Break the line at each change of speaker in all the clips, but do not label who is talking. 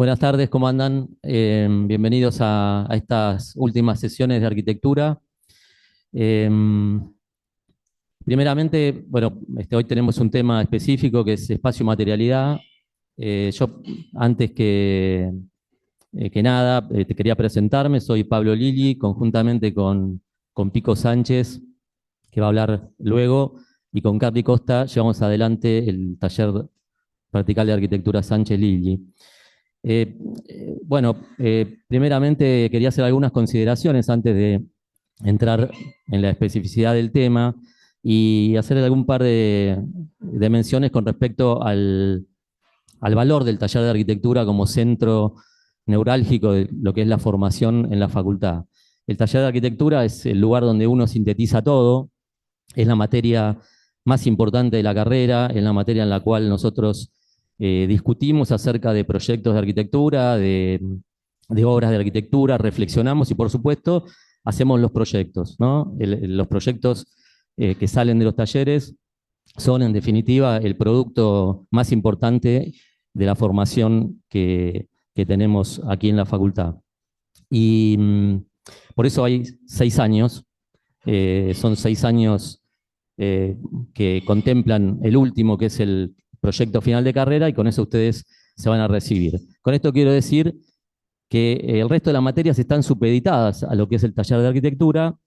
Buenas tardes, ¿cómo andan? Bienvenidos a estas últimas sesiones de arquitectura. Em, Primeramente, bueno, hoy tenemos un tema específico que es espacio-materialidad. Yo, antes que nada, te quería presentarme. Soy Pablo Lili, conjuntamente con Pico Sánchez, que va a hablar luego, y con Carly Costa llevamos adelante el taller practical de arquitectura Sánchez Lili. Primeramente quería hacer algunas consideraciones antes de entrar en la especificidad del tema y hacer algún par de menciones con respecto al valor del taller de arquitectura como centro neurálgico de lo que es la formación en la facultad. El taller de arquitectura es el lugar donde uno sintetiza todo, es la materia más importante de la carrera, es la materia en la cual nosotros discutimos acerca de proyectos de arquitectura, de obras de arquitectura, reflexionamos y por supuesto hacemos los proyectos, ¿no? Los proyectos que salen de los talleres son en definitiva el producto más importante de la formación que tenemos aquí en la facultad. Y por eso hay 6 años, son 6 años eh, que contemplan el último, que es el proyecto final de carrera, y con eso ustedes se van a recibir. Con esto quiero decir que el resto de las materias están supeditadas a lo que es el taller de arquitectura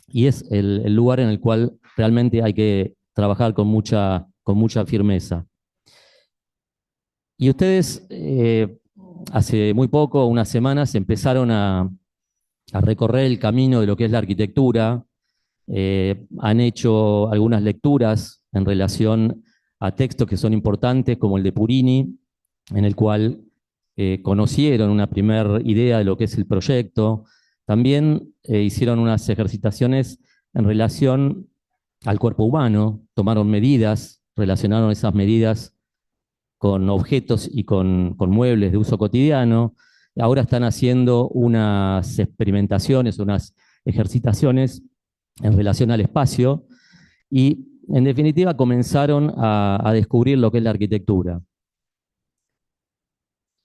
y es el lugar en el cual realmente hay que trabajar con mucha firmeza. Y ustedes hace muy poco, unas semanas, empezaron a recorrer el camino de lo que es la arquitectura, han hecho algunas lecturas en relación a textos que son importantes, como el de Purini, en el cual conocieron una primera idea de lo que es el proyecto. También hicieron unas ejercitaciones en relación al cuerpo humano, tomaron medidas, relacionaron esas medidas con objetos y con muebles de uso cotidiano. Ahora están haciendo unas experimentaciones, unas ejercitaciones en relación al espacio y en definitiva comenzaron a descubrir lo que es la arquitectura.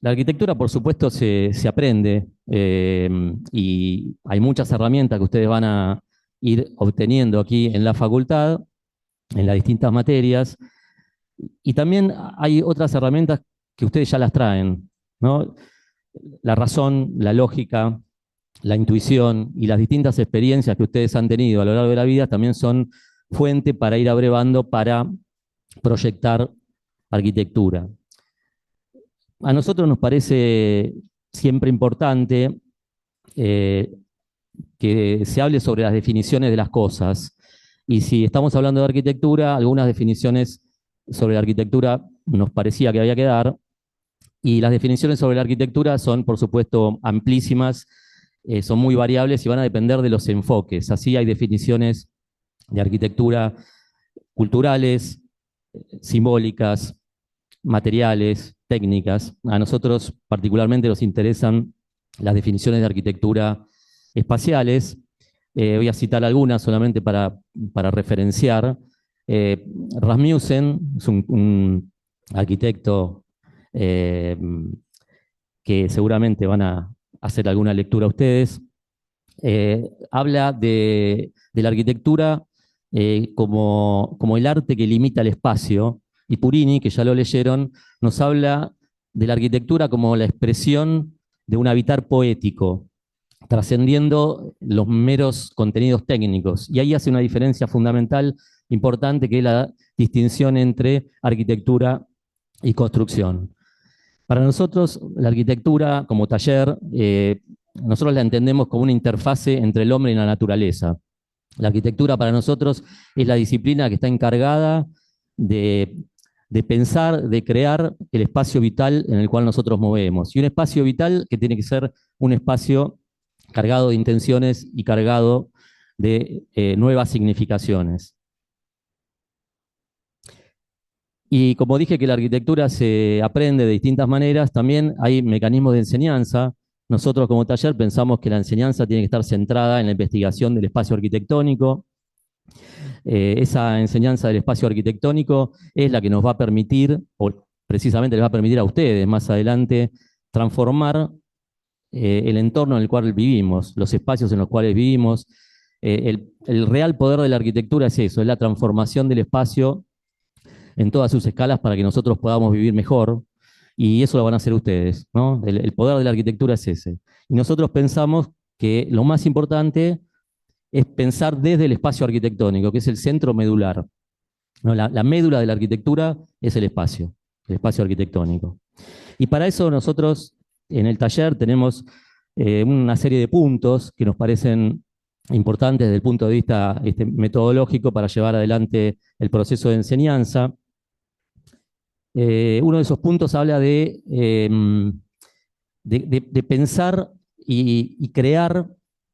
La arquitectura, por supuesto, se aprende y hay muchas herramientas que ustedes van a ir obteniendo aquí en la facultad, en las distintas materias, y también hay otras herramientas que ustedes ya las traen, ¿no? La razón, la lógica, la intuición y las distintas experiencias que ustedes han tenido a lo largo de la vida también son fuente para ir abrevando para proyectar arquitectura. A nosotros nos parece siempre importante eh, que se hable sobre las definiciones de las cosas. Y si estamos hablando de arquitectura, algunas definiciones sobre la arquitectura nos parecía que había que dar. Y las definiciones sobre la arquitectura son, por supuesto, amplísimas, son muy variables y van a depender de los enfoques. Así hay definiciones de arquitectura culturales, simbólicas, materiales, técnicas. A nosotros particularmente nos interesan las definiciones de arquitectura espaciales. Voy a citar algunas solamente para referenciar. Rasmussen es un arquitecto eh, que seguramente van a hacer alguna lectura ustedes. Habla de la arquitectura como el arte que limita el espacio, y Purini, que ya lo leyeron, nos habla de la arquitectura como la expresión de un habitar poético, trascendiendo los meros contenidos técnicos. Y ahí hace una diferencia fundamental, importante, que es la distinción entre arquitectura y construcción. Para nosotros, la arquitectura como taller, nosotros la entendemos como una interfase entre el hombre y la naturaleza. La arquitectura para nosotros es la disciplina que está encargada de, de pensar, de crear el espacio vital en el cual nosotros movemos. Y un espacio vital que tiene que ser un espacio cargado de intenciones y cargado de nuevas significaciones. Y como dije que la arquitectura se aprende de distintas maneras, también hay mecanismos de enseñanza. Nosotros como taller pensamos que la enseñanza tiene que estar centrada en la investigación del espacio arquitectónico. Esa enseñanza del espacio arquitectónico es la que nos va a permitir, o precisamente les va a permitir a ustedes más adelante, transformar el entorno en el cual vivimos, los espacios en los cuales vivimos. El real poder de la arquitectura es eso, es la transformación del espacio en todas sus escalas para que nosotros podamos vivir mejor, y eso lo van a hacer ustedes, ¿no? El poder de la arquitectura es ese. Y nosotros pensamos que lo más importante es pensar desde el espacio arquitectónico, que es el centro medular, ¿no? La médula de la arquitectura es el espacio arquitectónico. Y para eso nosotros en el taller tenemos una serie de puntos que nos parecen importantes desde el punto de vista metodológico para llevar adelante el proceso de enseñanza. Uno de esos puntos habla de pensar y crear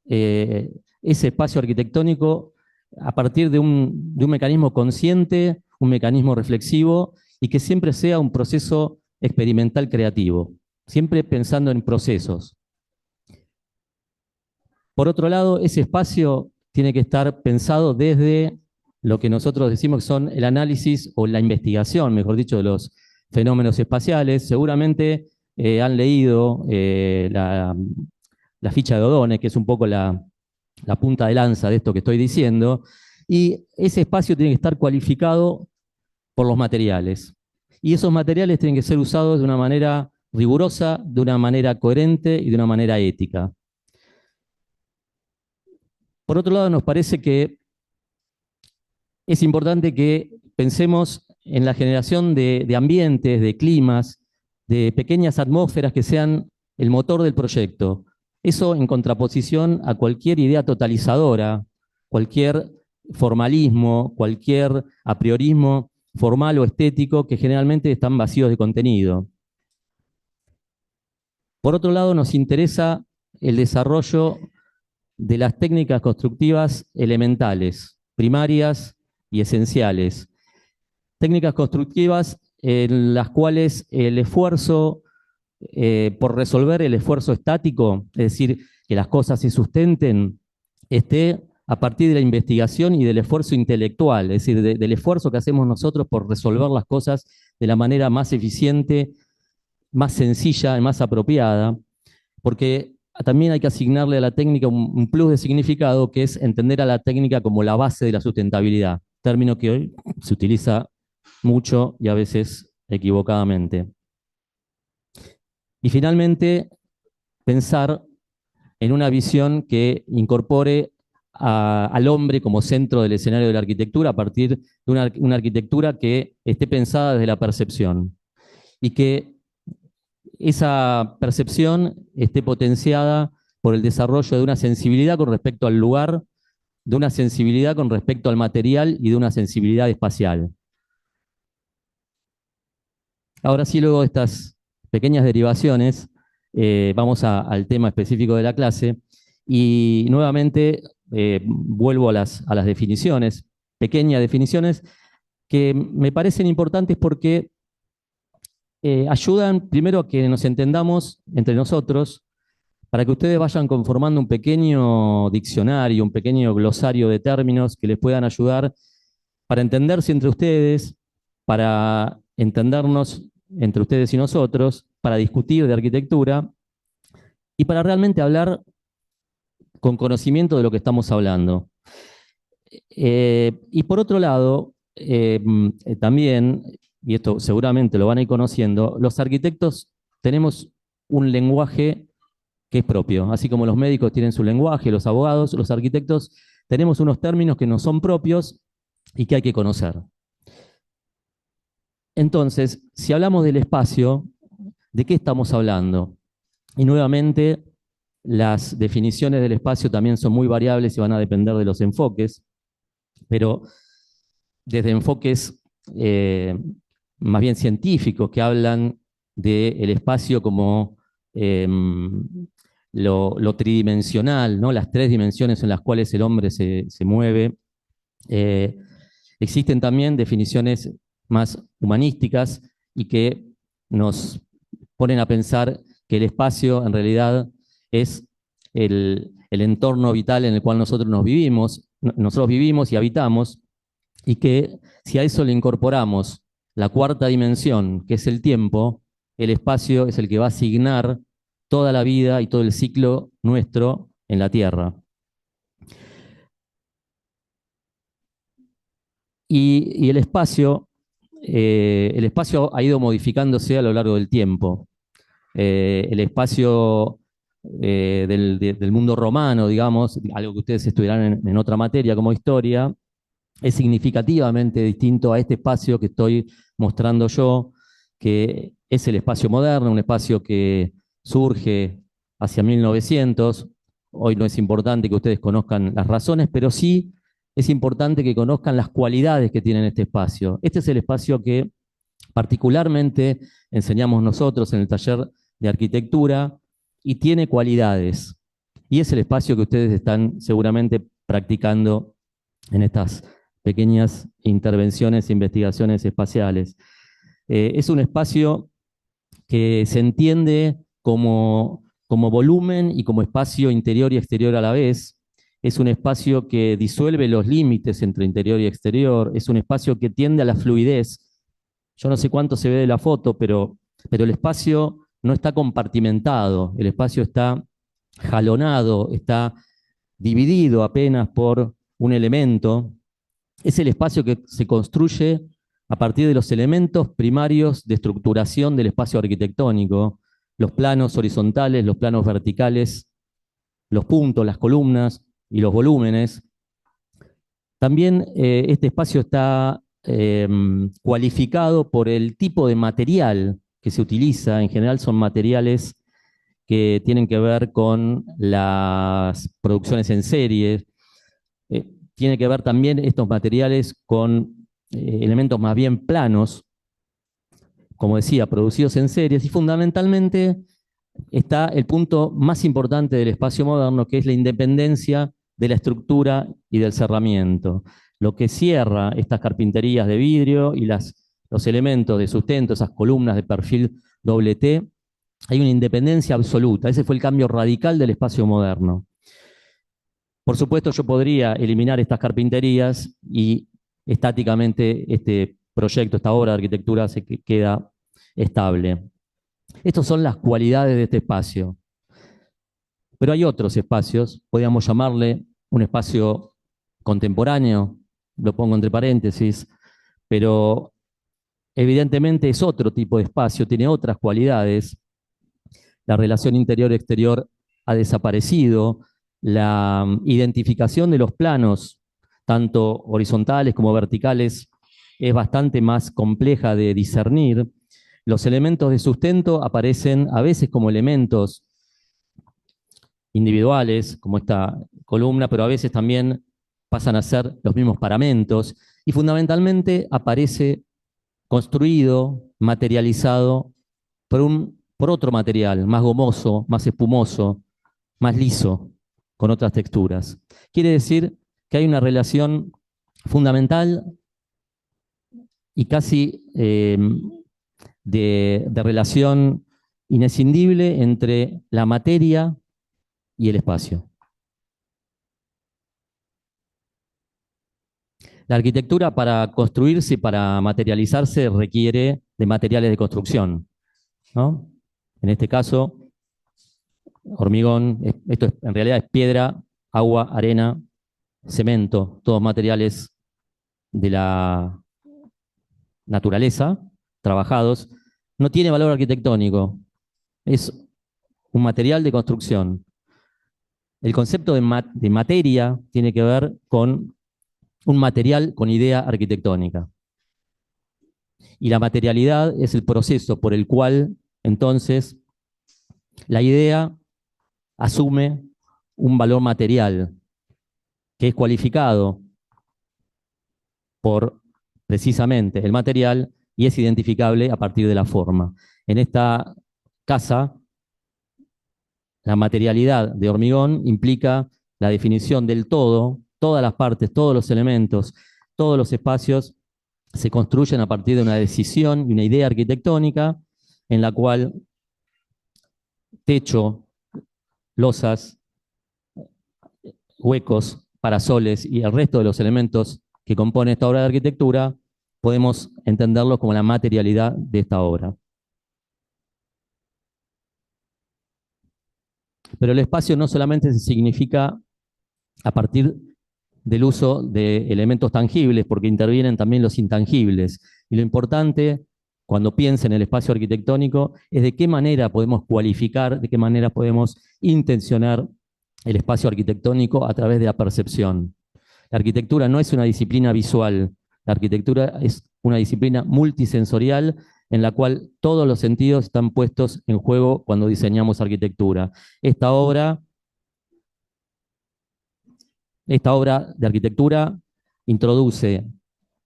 ese espacio arquitectónico a partir de un mecanismo consciente, un mecanismo reflexivo, y que siempre sea un proceso experimental creativo, siempre pensando en procesos. Por otro lado, ese espacio tiene que estar pensado desde lo que nosotros decimos que son el análisis o la investigación, mejor dicho, de los fenómenos espaciales. Seguramente han leído la ficha de O'Donnell, que es un poco la punta de lanza de esto que estoy diciendo, y ese espacio tiene que estar cualificado por los materiales. Y esos materiales tienen que ser usados de una manera rigurosa, de una manera coherente y de una manera ética. Por otro lado, nos parece que es importante que pensemos en la generación de ambientes, de climas, de pequeñas atmósferas que sean el motor del proyecto. Eso en contraposición a cualquier idea totalizadora, cualquier formalismo, cualquier apriorismo formal o estético que generalmente están vacíos de contenido. Por otro lado, nos interesa el desarrollo de las técnicas constructivas elementales, primarias y esenciales. Técnicas constructivas en las cuales el esfuerzo por resolver el esfuerzo estático, es decir, que las cosas se sustenten, esté a partir de la investigación y del esfuerzo intelectual, es decir, del esfuerzo que hacemos nosotros por resolver las cosas de la manera más eficiente, más sencilla y más apropiada, porque también hay que asignarle a la técnica un plus de significado, que es entender a la técnica como la base de la sustentabilidad, término que hoy se utiliza mucho y a veces equivocadamente. Y finalmente, pensar en una visión que incorpore al hombre como centro del escenario de la arquitectura a partir de una arquitectura que esté pensada desde la percepción y que esa percepción esté potenciada por el desarrollo de una sensibilidad con respecto al lugar, de una sensibilidad con respecto al material y de una sensibilidad espacial. Ahora sí, luego de estas pequeñas derivaciones, vamos al tema específico de la clase y nuevamente vuelvo a las definiciones, pequeñas definiciones que me parecen importantes porque ayudan primero a que nos entendamos entre nosotros, para que ustedes vayan conformando un pequeño diccionario, un pequeño glosario de términos que les puedan ayudar para entenderse entre ustedes, para entendernos entre ustedes y nosotros, para discutir de arquitectura y para realmente hablar con conocimiento de lo que estamos hablando. Y por otro lado, también, y esto seguramente lo van a ir conociendo, los arquitectos tenemos un lenguaje que es propio, así como los médicos tienen su lenguaje, los abogados, los arquitectos tenemos unos términos que nos son propios y que hay que conocer. Entonces, si hablamos del espacio, ¿de qué estamos hablando? Y nuevamente, las definiciones del espacio también son muy variables y van a depender de los enfoques, pero desde enfoques más bien científicos que hablan del espacio como lo tridimensional, ¿no? Las tres dimensiones en las cuales el hombre se mueve. Existen también definiciones más humanísticas y que nos ponen a pensar que el espacio en realidad es el entorno vital en el cual nosotros vivimos y habitamos, y que si a eso le incorporamos la cuarta dimensión, que es el tiempo, el espacio es el que va a asignar toda la vida y todo el ciclo nuestro en la Tierra. Y el espacio ha ido modificándose a lo largo del tiempo. El espacio del mundo romano, digamos, algo que ustedes estudiarán en otra materia como historia, es significativamente distinto a este espacio que estoy mostrando yo, que es el espacio moderno, un espacio que surge hacia 1900. Hoy no es importante que ustedes conozcan las razones, pero sí es importante que conozcan las cualidades que tiene este espacio. Este es el espacio que particularmente enseñamos nosotros en el taller de arquitectura y tiene cualidades. Y es el espacio que ustedes están seguramente practicando en estas pequeñas intervenciones e investigaciones espaciales. Es un espacio que se entiende como volumen y como espacio interior y exterior a la vez. Es un espacio que disuelve los límites entre interior y exterior. Es un espacio que tiende a la fluidez. Yo no sé cuánto se ve de la foto, pero el espacio no está compartimentado. El espacio está jalonado, está dividido apenas por un elemento. Es el espacio que se construye a partir de los elementos primarios de estructuración del espacio arquitectónico, los planos horizontales, los planos verticales, los puntos, las columnas y los volúmenes. También este espacio está cualificado por el tipo de material que se utiliza. En general son materiales que tienen que ver con las producciones en serie. Tiene que ver también estos materiales con elementos más bien planos, como decía, producidos en series, y fundamentalmente está el punto más importante del espacio moderno, que es la independencia de la estructura y del cerramiento. Lo que cierra estas carpinterías de vidrio y los elementos de sustento, esas columnas de perfil doble T, hay una independencia absoluta. Ese fue el cambio radical del espacio moderno. Por supuesto, yo podría eliminar estas carpinterías y estáticamente este proyecto, esta obra de arquitectura se queda estable. Estas son las cualidades de este espacio. Pero hay otros espacios, podríamos llamarle un espacio contemporáneo, lo pongo entre paréntesis, pero evidentemente es otro tipo de espacio, tiene otras cualidades. La relación interior-exterior ha desaparecido, la identificación de los planos, tanto horizontales como verticales, es bastante más compleja de discernir. Los elementos de sustento aparecen a veces como elementos individuales, como esta columna, pero a veces también pasan a ser los mismos paramentos, y fundamentalmente aparece construido, materializado por otro material, más gomoso, más espumoso, más liso, con otras texturas. Quiere decir que hay una relación fundamental y casi de relación inescindible entre la materia y el espacio. La arquitectura para construirse y para materializarse requiere de materiales de construcción, ¿no? En este caso, hormigón, esto en realidad es piedra, agua, arena, cemento, todos materiales de la naturaleza, trabajados. No tiene valor arquitectónico, es un material de construcción. El concepto de materia tiene que ver con un material con idea arquitectónica. Y la materialidad es el proceso por el cual, entonces, la idea asume un valor material que es cualificado por precisamente el material y es identificable a partir de la forma. En esta casa, la materialidad de hormigón implica la definición del todo, todas las partes, todos los elementos, todos los espacios se construyen a partir de una decisión y una idea arquitectónica en la cual techo, losas, huecos, parasoles y el resto de los elementos que componen esta obra de arquitectura podemos entenderlos como la materialidad de esta obra. Pero el espacio no solamente se significa a partir del uso de elementos tangibles, porque intervienen también los intangibles. Y lo importante, cuando piensa en el espacio arquitectónico, es de qué manera podemos cualificar, de qué manera podemos intencionar el espacio arquitectónico a través de la percepción. La arquitectura no es una disciplina visual, la arquitectura es una disciplina multisensorial en la cual todos los sentidos están puestos en juego cuando diseñamos arquitectura. Esta obra esta obra de arquitectura introduce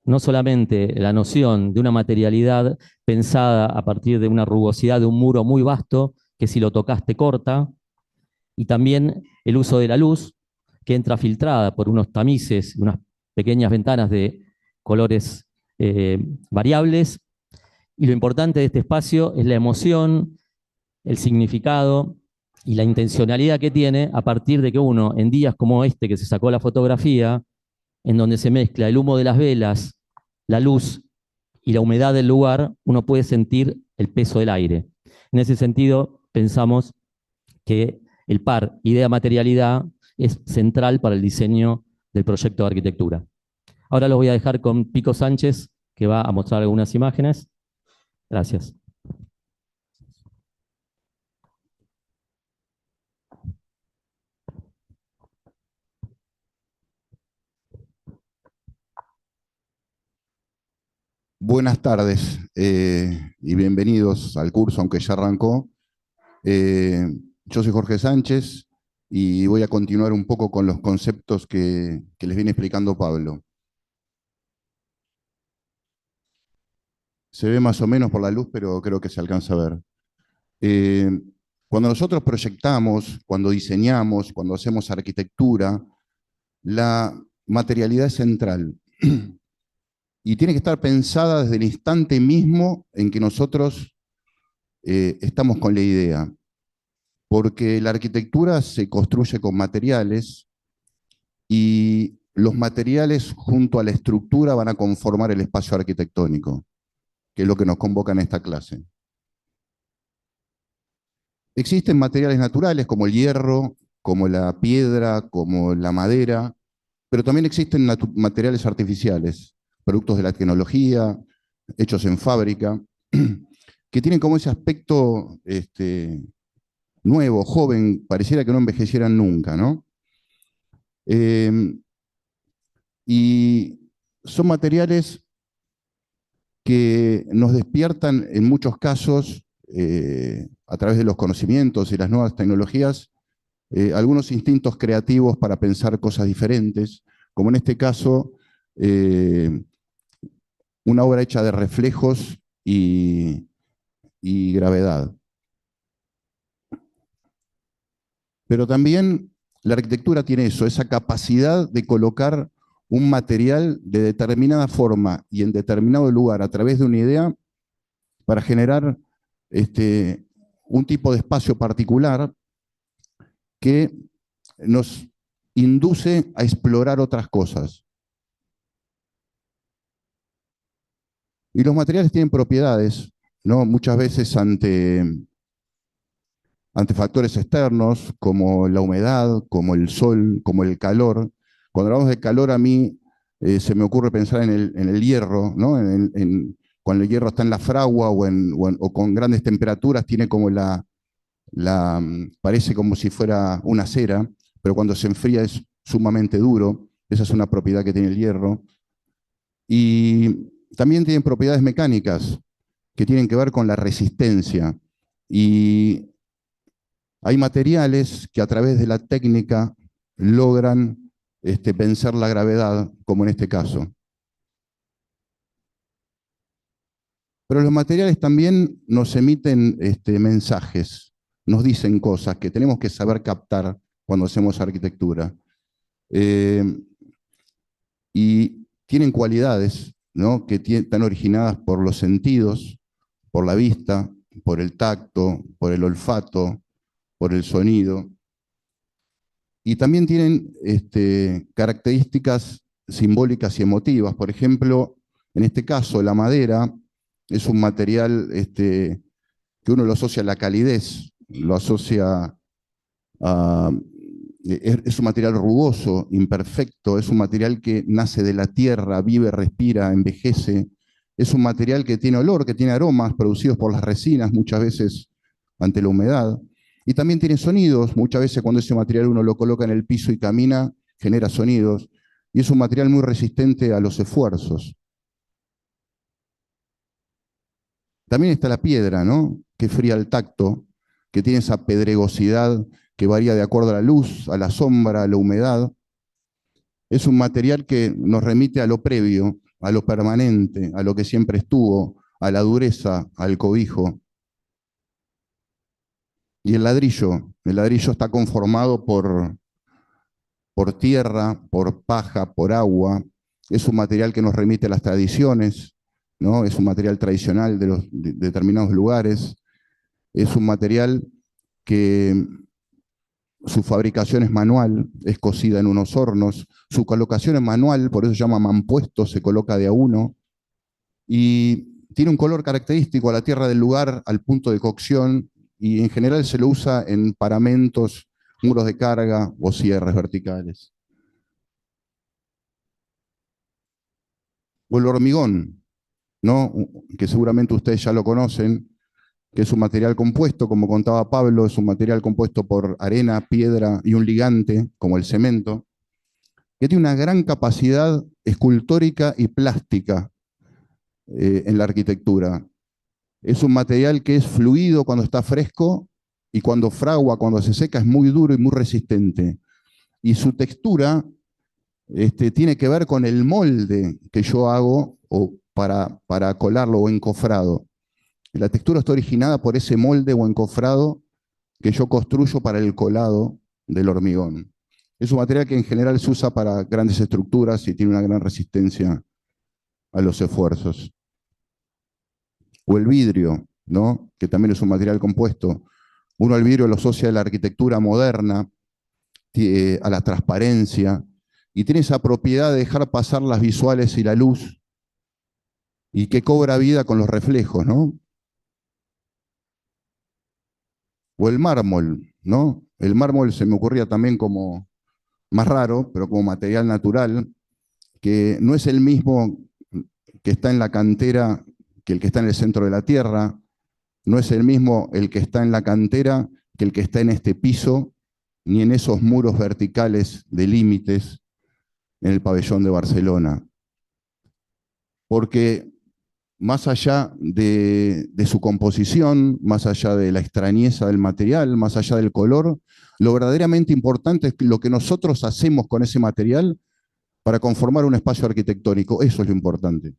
no solamente la noción de una materialidad pensada a partir de una rugosidad de un muro muy vasto, que si lo tocas te corta, y también el uso de la luz, que entra filtrada por unos tamices, unas pequeñas ventanas de colores variables. Y lo importante de este espacio es la emoción, el significado y la intencionalidad que tiene a partir de que uno, en días como este que se sacó la fotografía, en donde se mezcla el humo de las velas, la luz y la humedad del lugar, uno puede sentir el peso del aire. En ese sentido, pensamos que el par idea-materialidad es central para el diseño del proyecto de arquitectura. Ahora los voy a dejar con Pico Sánchez, que va a mostrar algunas imágenes. Gracias.
Buenas tardes y bienvenidos al curso, aunque ya arrancó. Eh, yo soy Jorge Sánchez y voy a continuar un poco con los conceptos que les viene explicando Pablo. Se ve más o menos por la luz, pero creo que se alcanza a ver. Eh, Cuando nosotros proyectamos, cuando diseñamos, cuando hacemos arquitectura, la materialidad es central. Y tiene que estar pensada desde el instante mismo en que nosotros estamos con la idea, porque la arquitectura se construye con materiales y los materiales junto a la estructura van a conformar el espacio arquitectónico, que es lo que nos convoca en esta clase. Existen materiales naturales como el hierro, como la piedra, como la madera, pero también existen materiales artificiales, productos de la tecnología, hechos en fábrica, que tienen como ese aspecto nuevo, joven, pareciera que no envejecieran nunca, ¿no? Y son materiales que nos despiertan en muchos casos, a través de los conocimientos y las nuevas tecnologías, algunos instintos creativos para pensar cosas diferentes, como en este caso, una obra hecha de reflejos y gravedad. Pero también la arquitectura tiene eso, esa capacidad de colocar un material de determinada forma y en determinado lugar a través de una idea para generar un tipo de espacio particular que nos induce a explorar otras cosas. Y los materiales tienen propiedades, ¿no? Muchas veces ante factores externos como la humedad, como el sol, como el calor. Cuando hablamos de calor, a mí se me ocurre pensar en el hierro, ¿no? Cuando el hierro está en la fragua o con grandes temperaturas, tiene como parece como si fuera una cera, pero cuando se enfría es sumamente duro. Esa es una propiedad que tiene el hierro. Y también tienen propiedades mecánicas que tienen que ver con la resistencia. Y hay materiales que a través de la técnica logran vencer la gravedad, como en este caso. Pero los materiales también nos emiten mensajes, nos dicen cosas que tenemos que saber captar cuando hacemos arquitectura. Y tienen cualidades, ¿no? Que están originadas por los sentidos, por la vista, por el tacto, por el olfato, por el sonido. Y también tienen características simbólicas y emotivas. Por ejemplo, en este caso, la madera es un material que uno lo asocia a la calidez, lo asocia ah, es un material rugoso, imperfecto, es un material que nace de la tierra, vive, respira, envejece. Es un material que tiene olor, que tiene aromas producidos por las resinas, muchas veces ante la humedad. Y también tiene sonidos, muchas veces cuando ese material uno lo coloca en el piso y camina, genera sonidos. Y es un material muy resistente a los esfuerzos. También está la piedra, ¿no? Que es fría al tacto, que tiene esa pedregosidad que varía de acuerdo a la luz, a la sombra, a la humedad. Es un material que nos remite a lo previo, a lo permanente, a lo que siempre estuvo, a la dureza, al cobijo. Y el ladrillo está conformado por tierra, por paja, por agua. Es un material que nos remite a las tradiciones, ¿no? Es un material tradicional de determinados lugares. Es un material que su fabricación es manual, es cocida en unos hornos, su colocación es manual, por eso se llama mampuesto, se coloca de a uno, y tiene un color característico a la tierra del lugar, al punto de cocción, y en general se lo usa en paramentos, muros de carga o cierres verticales. O el hormigón, ¿no? Que seguramente ustedes ya lo conocen, que es un material compuesto, como contaba Pablo, es un material compuesto por arena, piedra y un ligante, como el cemento, que tiene una gran capacidad escultórica y plástica en la arquitectura. Es un material que es fluido cuando está fresco y cuando fragua, cuando se seca, es muy duro y muy resistente. Y su textura tiene que ver con el molde que yo hago o para colarlo o encofrado. La textura está originada por ese molde o encofrado que yo construyo para el colado del hormigón. Es un material que en general se usa para grandes estructuras y tiene una gran resistencia a los esfuerzos. O el vidrio, ¿no? Que también es un material compuesto. Uno al vidrio lo asocia a la arquitectura moderna, a la transparencia, y tiene esa propiedad de dejar pasar las visuales y la luz, y que cobra vida con los reflejos, ¿no? O el mármol, ¿no? El mármol se me ocurría también como más raro, pero como material natural, que no es el mismo que está en la cantera que el que está en el centro de la tierra, no es el mismo el que está en la cantera que el que está en este piso, ni en esos muros verticales de límites en el pabellón de Barcelona. Porque más allá de su composición, más allá de la extrañeza del material, más allá del color, lo verdaderamente importante es lo que nosotros hacemos con ese material para conformar un espacio arquitectónico. Eso es lo importante.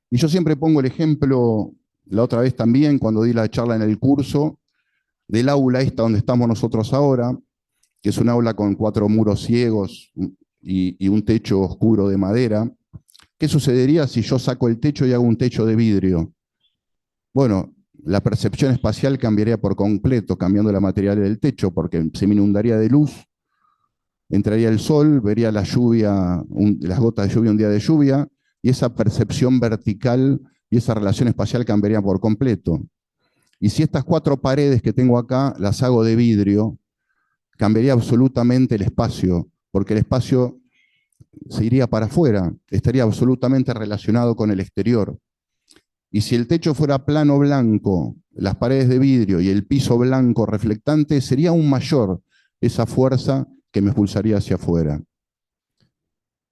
Y yo siempre pongo el ejemplo, la otra vez también, cuando di la charla en el curso, del aula esta donde estamos nosotros ahora, que es un aula con 4 muros ciegos y un techo oscuro de madera. ¿Qué sucedería si yo saco el techo y hago un techo de vidrio? Bueno, la percepción espacial cambiaría por completo, cambiando la materialidad del techo, porque se me inundaría de luz, entraría el sol, vería la lluvia, las gotas de lluvia un día de lluvia, y esa percepción vertical y esa relación espacial cambiaría por completo. Y si estas 4 paredes que tengo acá las hago de vidrio, cambiaría absolutamente el espacio, porque el espacio se iría para afuera, estaría absolutamente relacionado con el exterior. Y si el techo fuera plano blanco, las paredes de vidrio y el piso blanco reflectante, sería aún mayor esa fuerza que me expulsaría hacia afuera.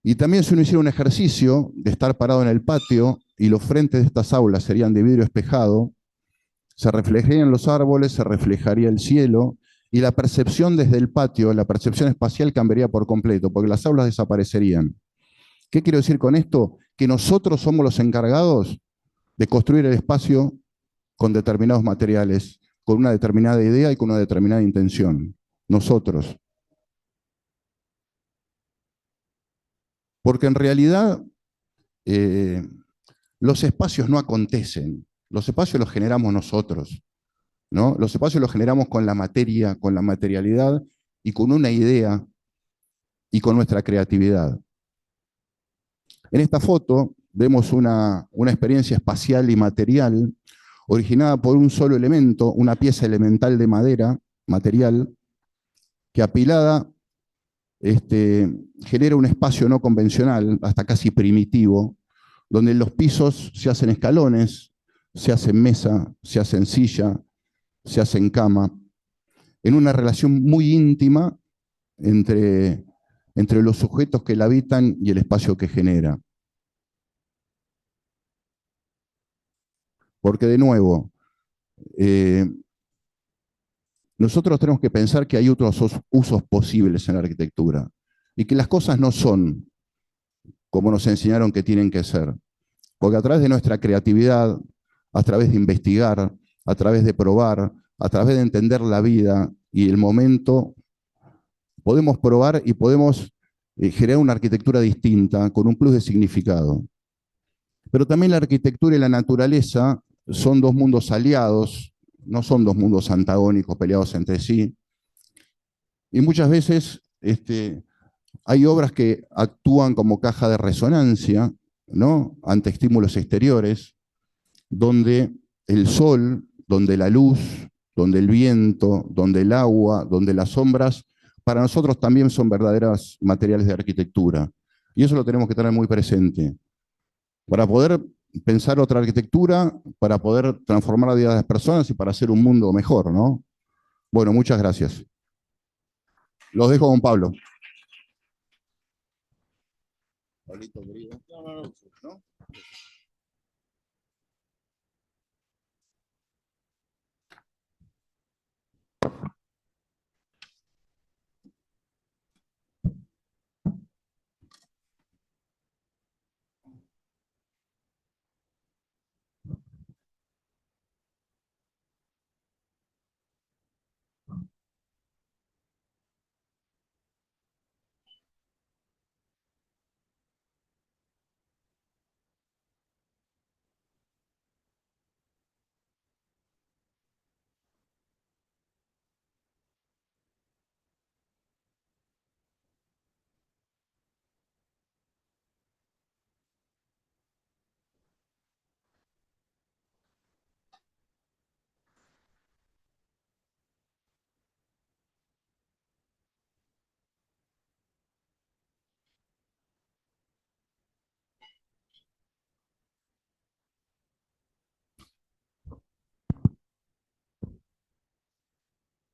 Y también si uno hiciera un ejercicio de estar parado en el patio y los frentes de estas aulas serían de vidrio espejado, se reflejarían los árboles, se reflejaría el cielo y la percepción desde el patio, la percepción espacial cambiaría por completo, porque las aulas desaparecerían. ¿Qué quiero decir con esto? Que nosotros somos los encargados de construir el espacio con determinados materiales, con una determinada idea y con una determinada intención. Nosotros. Porque en realidad los espacios no acontecen, los espacios los generamos nosotros, ¿no? Los espacios los generamos con la materia, con la materialidad y con una idea y con nuestra creatividad. En esta foto vemos una experiencia espacial y material, originada por un solo elemento, una pieza elemental de madera, material, que apilada genera un espacio no convencional, hasta casi primitivo, donde los pisos se hacen escalones, se hacen mesa, se hacen silla, se hacen cama, en una relación muy íntima entre los sujetos que la habitan y el espacio que genera. Porque de nuevo, nosotros tenemos que pensar que hay otros usos posibles en la arquitectura y que las cosas no son como nos enseñaron que tienen que ser. Porque a través de nuestra creatividad, a través de investigar, a través de probar, a través de entender la vida y el momento, podemos probar y podemos generar una arquitectura distinta, con un plus de significado. Pero también la arquitectura y la naturaleza son dos mundos aliados, no son dos mundos antagónicos peleados entre sí. Y muchas veces hay obras que actúan como caja de resonancia, ¿no?, ante estímulos exteriores, donde el sol, donde la luz, donde el viento, donde el agua, donde las sombras, para nosotros también son verdaderos materiales de arquitectura. Y eso lo tenemos que tener muy presente. Para poder pensar otra arquitectura, para poder transformar la vida de las personas y para hacer un mundo mejor, ¿no? Bueno, muchas gracias. Los dejo con Pablo. Pablito, querido. ¿No?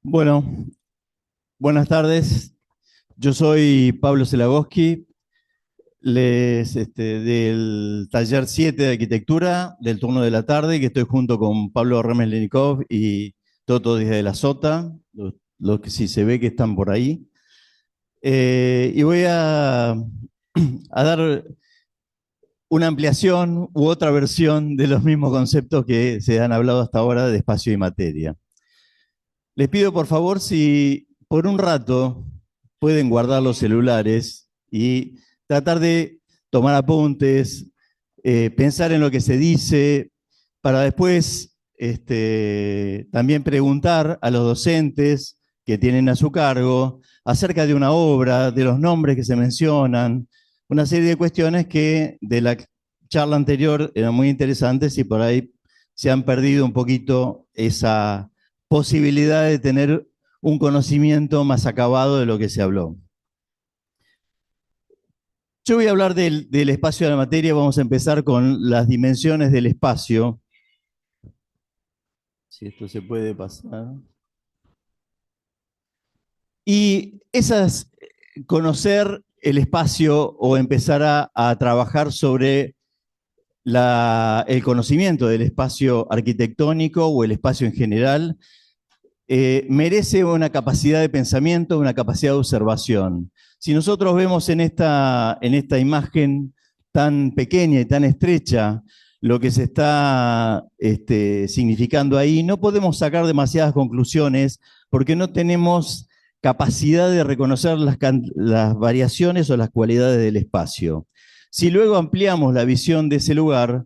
Bueno, buenas tardes. Yo soy Pablo Zelagoski, del taller 7 de arquitectura del turno de la tarde, que estoy junto con Pablo Remes-Lenikov y Toto Díaz de la Sota, los que sí se ve que están por ahí. Y voy a dar una ampliación u otra versión de los mismos conceptos que se han hablado hasta ahora de espacio y materia. Les pido por favor si por un rato pueden guardar los celulares y tratar de tomar apuntes, pensar en lo que se dice, para después también preguntar a los docentes que tienen a su cargo acerca de una obra, de los nombres que se mencionan, una serie de cuestiones que de la charla anterior eran muy interesantes y por ahí se han perdido un poquito esa posibilidad de tener un conocimiento más acabado de lo que se habló. Yo voy a hablar del espacio de la materia. Vamos a empezar con las dimensiones del espacio. Si esto se puede pasar. Y esas, conocer el espacio o empezar a trabajar sobre el conocimiento del espacio arquitectónico o el espacio en general, merece una capacidad de pensamiento, una capacidad de observación. Si nosotros vemos en esta imagen tan pequeña y tan estrecha lo que se está significando ahí, no podemos sacar demasiadas conclusiones porque no tenemos capacidad de reconocer las variaciones o las cualidades del espacio. Si luego ampliamos la visión de ese lugar,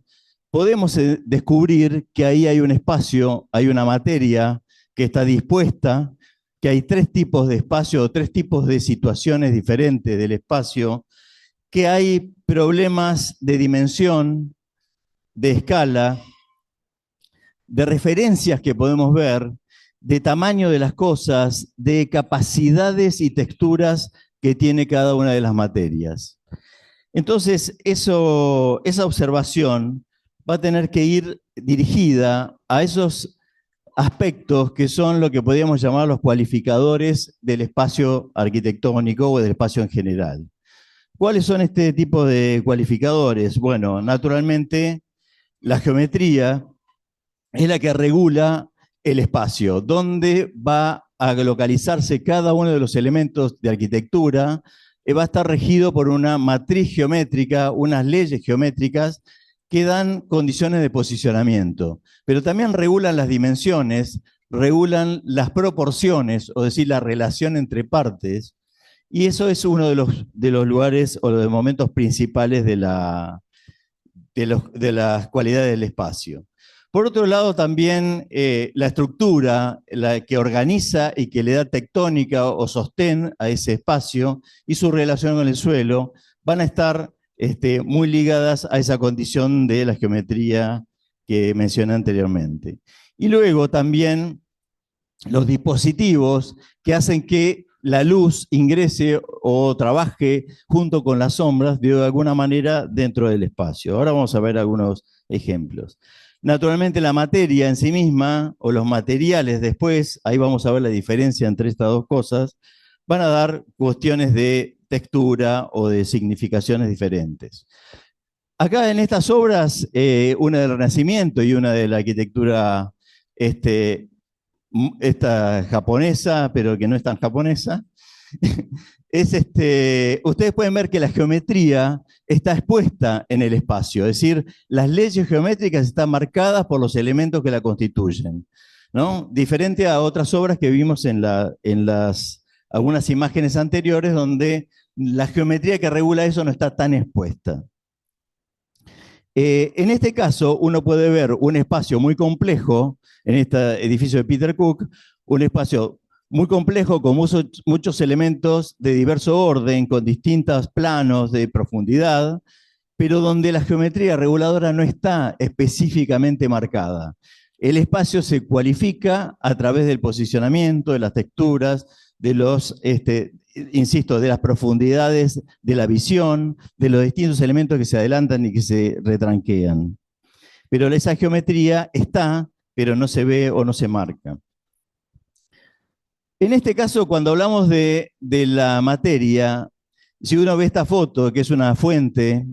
podemos descubrir que ahí hay un espacio, hay una materia que está dispuesta, que hay tres tipos de espacio o tres tipos de situaciones diferentes del espacio, que hay problemas de dimensión, de escala, de referencias que podemos ver, de tamaño de las cosas, de capacidades y texturas que tiene cada una de las materias. Entonces, esa observación va a tener que ir dirigida a esos aspectos que son lo que podríamos llamar los cualificadores del espacio arquitectónico o del espacio en general. ¿Cuáles son este tipo de cualificadores? Bueno, naturalmente, la geometría es la que regula el espacio, donde va a localizarse cada uno de los elementos de arquitectura, va a estar regido por una matriz geométrica, unas leyes geométricas que dan condiciones de posicionamiento, pero también regulan las dimensiones, regulan las proporciones, o decir, la relación entre partes, y eso es uno de los lugares o de los momentos principales de las cualidades del espacio. Por otro lado, también la estructura, la que organiza y que le da tectónica o sostén a ese espacio y su relación con el suelo van a estar muy ligadas a esa condición de la geometría que mencioné anteriormente. Y luego también los dispositivos que hacen que la luz ingrese o trabaje junto con las sombras de alguna manera dentro del espacio. Ahora vamos a ver algunos ejemplos. Naturalmente la materia en sí misma, o los materiales después, ahí vamos a ver la diferencia entre estas dos cosas, van a dar cuestiones de textura o de significaciones diferentes. Acá en estas obras, una del Renacimiento y una de la arquitectura esta japonesa, pero que no es tan japonesa, ustedes pueden ver que la geometría está expuesta en el espacio, es decir, las leyes geométricas están marcadas por los elementos que la constituyen, ¿no? Diferente a otras obras que vimos en algunas imágenes anteriores donde la geometría que regula eso no está tan expuesta. En este caso, uno puede ver un espacio muy complejo, en este edificio de Peter Cook, un espacio muy complejo con muchos elementos de diverso orden, con distintos planos de profundidad, pero donde la geometría reguladora no está específicamente marcada. El espacio se cualifica a través del posicionamiento, de las texturas, de los, insisto, de las profundidades de la visión, de los distintos elementos que se adelantan y que se retranquean. Pero esa geometría está, pero no se ve o no se marca. En este caso, cuando hablamos de la materia, si uno ve esta foto, que es una fuente,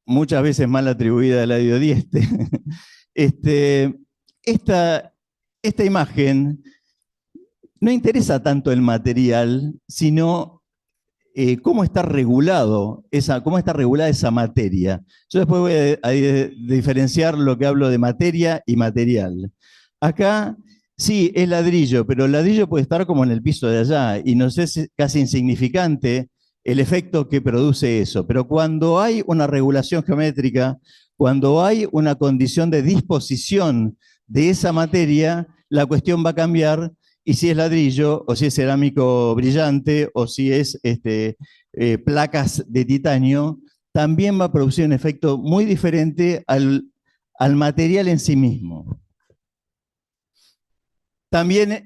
muchas veces mal atribuida a Eladio Dieste, esta imagen no interesa tanto el material, sino cómo está regulada esa materia. Yo después voy a diferenciar lo que hablo de materia y material. Acá sí, es ladrillo, pero el ladrillo puede estar como en el piso de allá y nos es casi insignificante el efecto que produce eso. Pero cuando hay una regulación geométrica, cuando hay una condición de disposición de esa materia, la cuestión va a cambiar, y si es ladrillo, o si es cerámico brillante, o si es placas de titanio, también va a producir un efecto muy diferente al material en sí mismo. También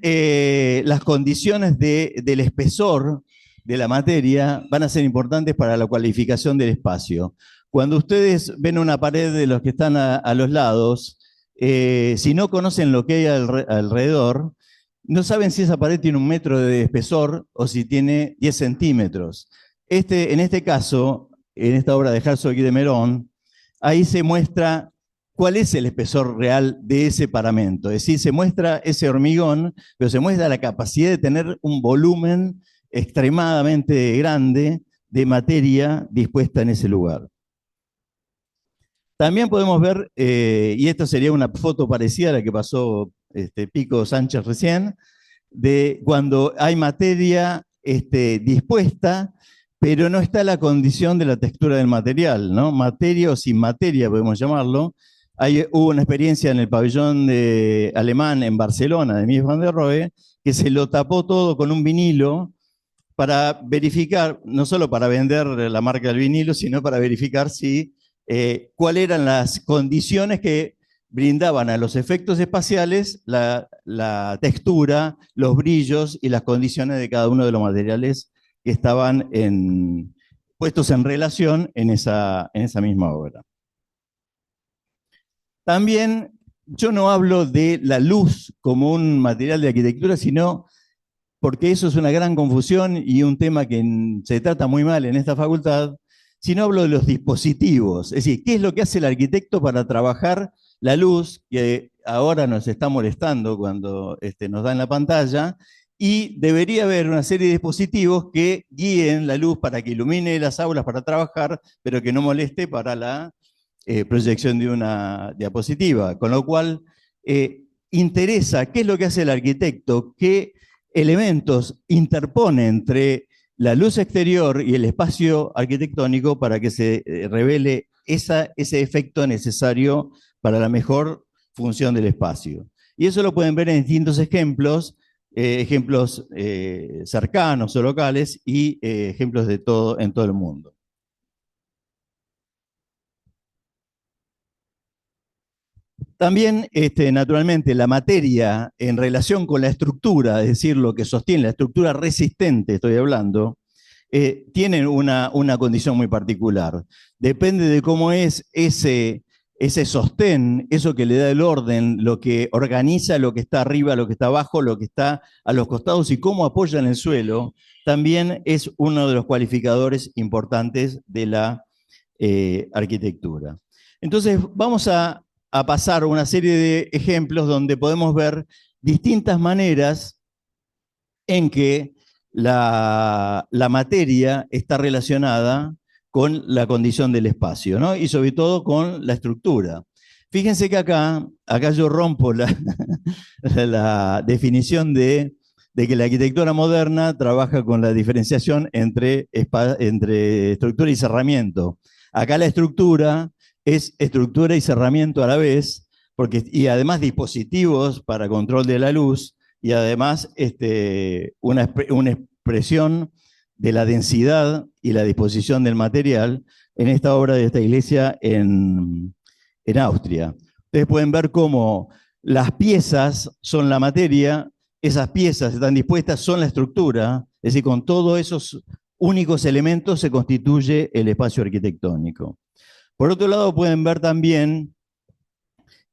las condiciones del espesor de la materia van a ser importantes para la cualificación del espacio. Cuando ustedes ven una pared de los que están a los lados, si no conocen lo que hay alrededor, no saben si esa pared tiene 1 metro de espesor o si tiene 10 centímetros. En este caso, en esta obra de Herzog y de Merón, ahí se muestra cuál es el espesor real de ese paramento. Es decir, se muestra ese hormigón, pero se muestra la capacidad de tener un volumen extremadamente grande de materia dispuesta en ese lugar. También podemos ver, y esta sería una foto parecida a la que pasó Pico Sánchez recién, de cuando hay materia dispuesta, pero no está la condición de la textura del material, ¿no? Materia o sin materia, podemos llamarlo. Hubo una experiencia en el pabellón alemán en Barcelona, de Mies van der Rohe, que se lo tapó todo con un vinilo para verificar, no solo para vender la marca del vinilo, sino para verificar si, cuáles eran las condiciones que brindaban a los efectos espaciales la textura, los brillos y las condiciones de cada uno de los materiales que estaban puestos en relación en esa misma obra. También yo no hablo de la luz como un material de arquitectura, sino porque eso es una gran confusión y un tema que se trata muy mal en esta facultad, sino hablo de los dispositivos. Es decir, ¿qué es lo que hace el arquitecto para trabajar la luz, que ahora nos está molestando cuando nos da en la pantalla? Y debería haber una serie de dispositivos que guíen la luz para que ilumine las aulas para trabajar, pero que no moleste para la proyección de una diapositiva. Con lo cual, interesa qué es lo que hace el arquitecto, qué elementos interpone entre la luz exterior y el espacio arquitectónico para que se revele ese efecto necesario para la mejor función del espacio. Y eso lo pueden ver en distintos ejemplos, cercanos o locales y ejemplos en todo el mundo. También, naturalmente, la materia en relación con la estructura, es decir, lo que sostiene la estructura resistente, estoy hablando, tienen una condición muy particular. Depende de cómo es ese sostén, eso que le da el orden, lo que organiza lo que está arriba, lo que está abajo, lo que está a los costados y cómo apoya en el suelo, también es uno de los cualificadores importantes de la arquitectura. Entonces, vamos a pasar una serie de ejemplos donde podemos ver distintas maneras en que la materia está relacionada con la condición del espacio, ¿no? Y sobre todo con la estructura. Fíjense que acá yo rompo la definición de que la arquitectura moderna trabaja con la diferenciación entre estructura y cerramiento. Acá la estructura es estructura y cerramiento a la vez, y además dispositivos para control de la luz, y además una expresión de la densidad y la disposición del material en esta obra de esta iglesia en Austria. Ustedes pueden ver cómo las piezas son la materia, esas piezas están dispuestas, son la estructura, es decir, con todos esos únicos elementos se constituye el espacio arquitectónico. Por otro lado, pueden ver también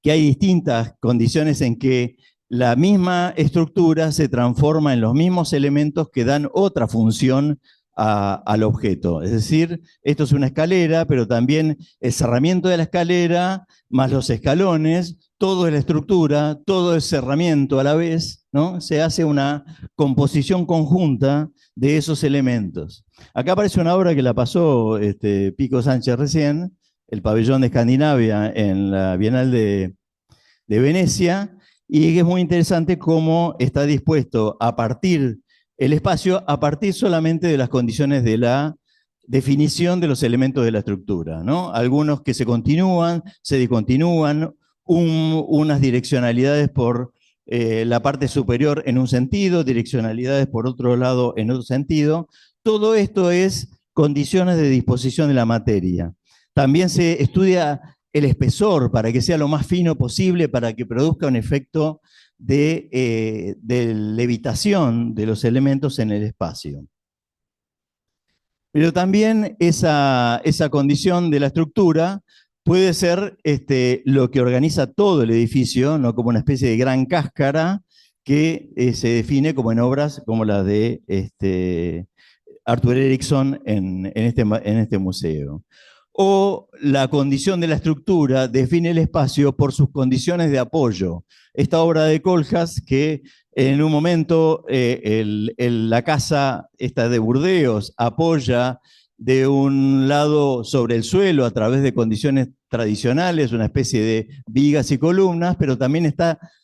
que hay distintas condiciones en que la misma estructura se transforma en los mismos elementos que dan otra función al objeto. Es decir, esto es una escalera, pero también el cerramiento de la escalera, más los escalones, todo es la estructura, todo es cerramiento a la vez, ¿no? Se hace una composición conjunta de esos elementos. Acá aparece una obra que la pasó Pico Sánchez recién, el pabellón de Escandinavia en la Bienal de Venecia, y es muy interesante cómo está dispuesto a partir el espacio, a partir solamente de las condiciones de la definición de los elementos de la estructura, ¿no? Algunos que se continúan, se discontinúan, unas direccionalidades por la parte superior en un sentido, direccionalidades por otro lado en otro sentido. Todo esto es condiciones de disposición de la materia. También se estudia el espesor para que sea lo más fino posible, para que produzca un efecto de levitación de los elementos en el espacio. Pero también esa condición de la estructura puede ser lo que organiza todo el edificio, ¿no? Como una especie de gran cáscara que se define como en obras como la de Arthur Erickson en este museo. O la condición de la estructura define el espacio por sus condiciones de apoyo. Esta obra de Kohlhaas, que en un momento la casa esta de Burdeos apoya de un lado sobre el suelo a través de condiciones tradicionales, una especie de vigas y columnas, pero también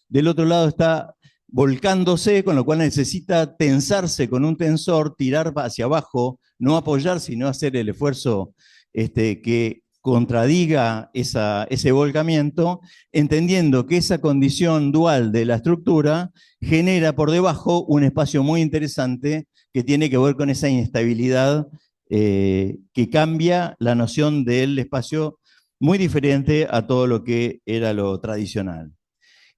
del otro lado está volcándose, con lo cual necesita tensarse con un tensor, tirar hacia abajo, no apoyar, sino hacer el esfuerzo que contradiga ese volcamiento, entendiendo que esa condición dual de la estructura genera por debajo un espacio muy interesante que tiene que ver con esa inestabilidad que cambia la noción del espacio muy diferente a todo lo que era lo tradicional.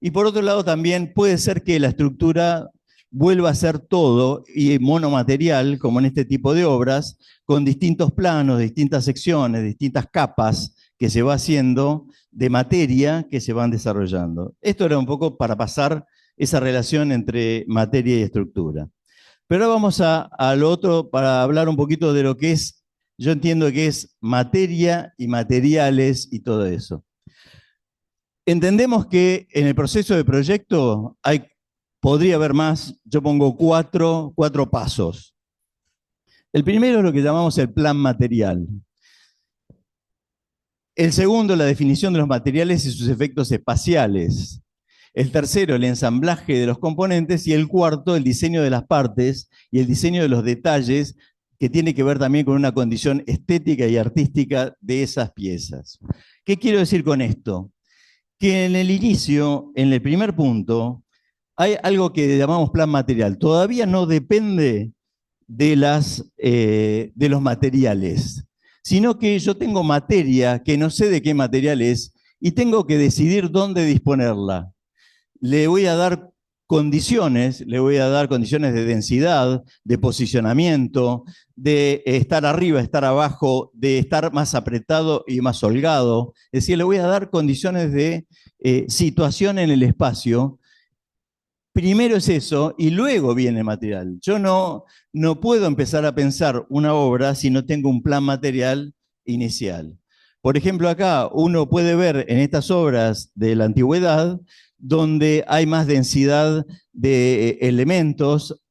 Y por otro lado también puede ser que la estructura vuelva a ser todo y monomaterial, como en este tipo de obras, con distintos planos, distintas secciones, distintas capas que se va haciendo de materia que se van desarrollando. Esto era un poco para pasar esa relación entre materia y estructura. Pero ahora vamos al otro para hablar un poquito de lo que es, yo entiendo que es materia y materiales y todo eso. Entendemos que en el proceso de proyecto podría haber más, yo pongo cuatro pasos. El primero es lo que llamamos el plan material. El segundo, la definición de los materiales y sus efectos espaciales. El tercero, el ensamblaje de los componentes. Y el cuarto, el diseño de las partes y el diseño de los detalles, que tiene que ver también con una condición estética y artística de esas piezas. ¿Qué quiero decir con esto? Que en el inicio, en el primer punto, hay algo que llamamos plan material. Todavía no depende de los materiales, sino que yo tengo materia que no sé de qué material es y tengo que decidir dónde disponerla. Le voy a dar condiciones de densidad, de posicionamiento, de estar arriba, estar abajo, de estar más apretado y más holgado. Es decir, le voy a dar condiciones de situación en el espacio. Primero es eso y luego viene el material. Yo no puedo empezar a pensar una obra si no tengo un plan material inicial. Por ejemplo, acá uno puede ver en estas obras de la antigüedad donde hay más densidad de elementos.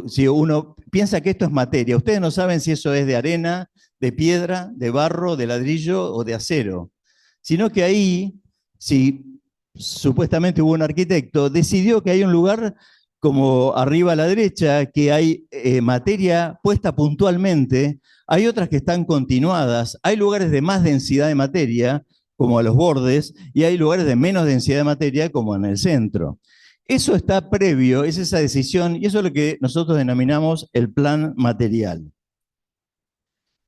Si uno piensa que esto es materia, ustedes no saben si eso es de arena, de piedra, de barro, de ladrillo o de acero, sino que ahí, si supuestamente hubo un arquitecto, decidió que hay un lugar como arriba a la derecha, que hay materia puesta puntualmente, hay otras que están continuadas, hay lugares de más densidad de materia, como a los bordes, y hay lugares de menos densidad de materia, como en el centro. Eso está previo, es esa decisión, y eso es lo que nosotros denominamos el plan material.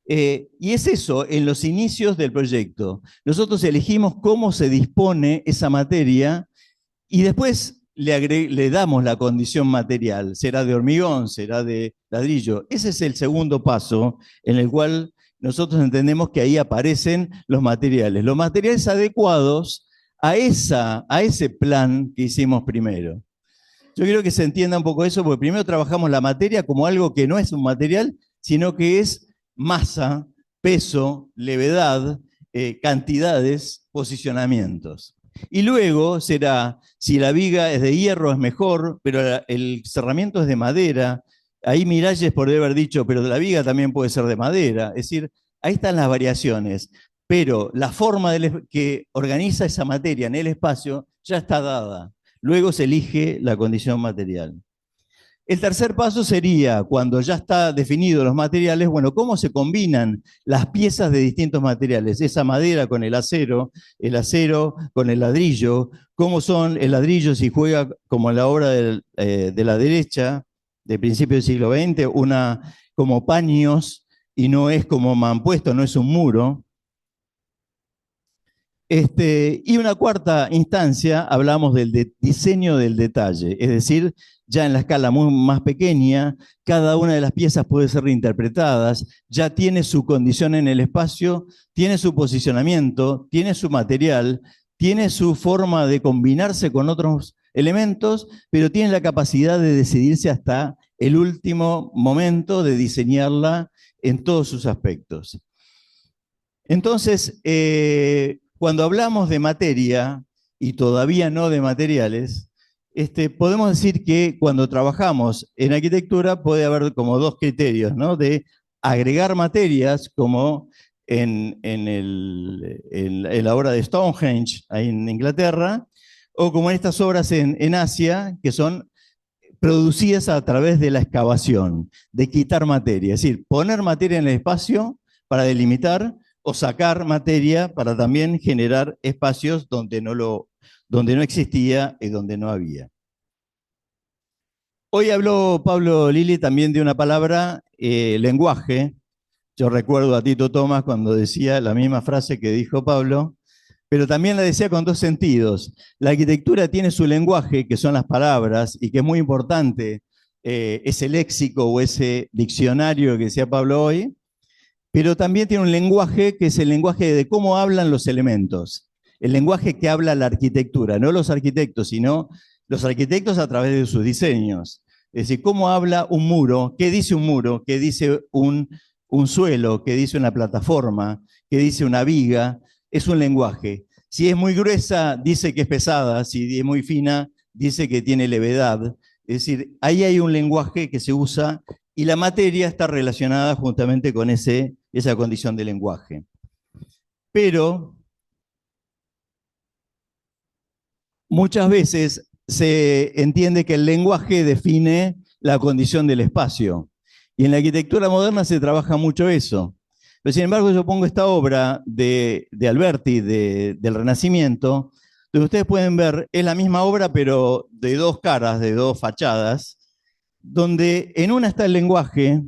Y es eso, en los inicios del proyecto. Nosotros elegimos cómo se dispone esa materia y después le damos la condición material. Será de hormigón, será de ladrillo. Ese es el segundo paso en el cual nosotros entendemos que ahí aparecen los materiales adecuados a ese plan que hicimos primero. Yo quiero que se entienda un poco eso, porque primero trabajamos la materia como algo que no es un material, sino que es masa, peso, levedad, cantidades, posicionamientos. Y luego será, si la viga es de hierro es mejor, pero el cerramiento es de madera. Ahí Miralles podría haber dicho, pero la viga también puede ser de madera. Es decir, ahí están las variaciones, pero la forma que organiza esa materia en el espacio ya está dada. Luego se elige la condición material. El tercer paso sería, cuando ya está definido los materiales, bueno, ¿cómo se combinan las piezas de distintos materiales? Esa madera con el acero con el ladrillo, cómo son el ladrillo si juega como en la obra de la derecha, de principio del siglo XX, como paños y no es como mampuesto, no es un muro. Y una cuarta instancia, hablamos del diseño del detalle, es decir, ya en la escala más pequeña, cada una de las piezas puede ser reinterpretadas, ya tiene su condición en el espacio, tiene su posicionamiento, tiene su material, tiene su forma de combinarse con otros elementos, pero tiene la capacidad de decidirse hasta el último momento de diseñarla en todos sus aspectos. Entonces, cuando hablamos de materia y todavía no de materiales, podemos decir que cuando trabajamos en arquitectura puede haber como dos criterios, ¿no? De agregar materias, como en la obra de Stonehenge, ahí en Inglaterra, o como en estas obras en Asia, que son producidas a través de la excavación, de quitar materia, es decir, poner materia en el espacio para delimitar, o sacar materia para también generar espacios donde no existía y donde no había. Hoy habló Pablo Lili también de una palabra, lenguaje. Yo recuerdo a Tito Tomás cuando decía la misma frase que dijo Pablo, pero también la decía con dos sentidos. La arquitectura tiene su lenguaje, que son las palabras, y que es muy importante ese léxico o ese diccionario que decía Pablo hoy, pero también tiene un lenguaje que es el lenguaje de cómo hablan los elementos, el lenguaje que habla la arquitectura, no los arquitectos, sino los arquitectos a través de sus diseños. Es decir, cómo habla un muro, qué dice un muro, qué dice un suelo, qué dice una plataforma, qué dice una viga, es un lenguaje. Si es muy gruesa, dice que es pesada, si es muy fina, dice que tiene levedad. Es decir, ahí hay un lenguaje que se usa y la materia está relacionada justamente con esa condición de lenguaje. Pero muchas veces se entiende que el lenguaje define la condición del espacio. Y en la arquitectura moderna se trabaja mucho eso. Pero sin embargo, yo pongo esta obra de Alberti, del Renacimiento, donde ustedes pueden ver, es la misma obra, pero de dos caras, de dos fachadas, donde en una está el lenguaje,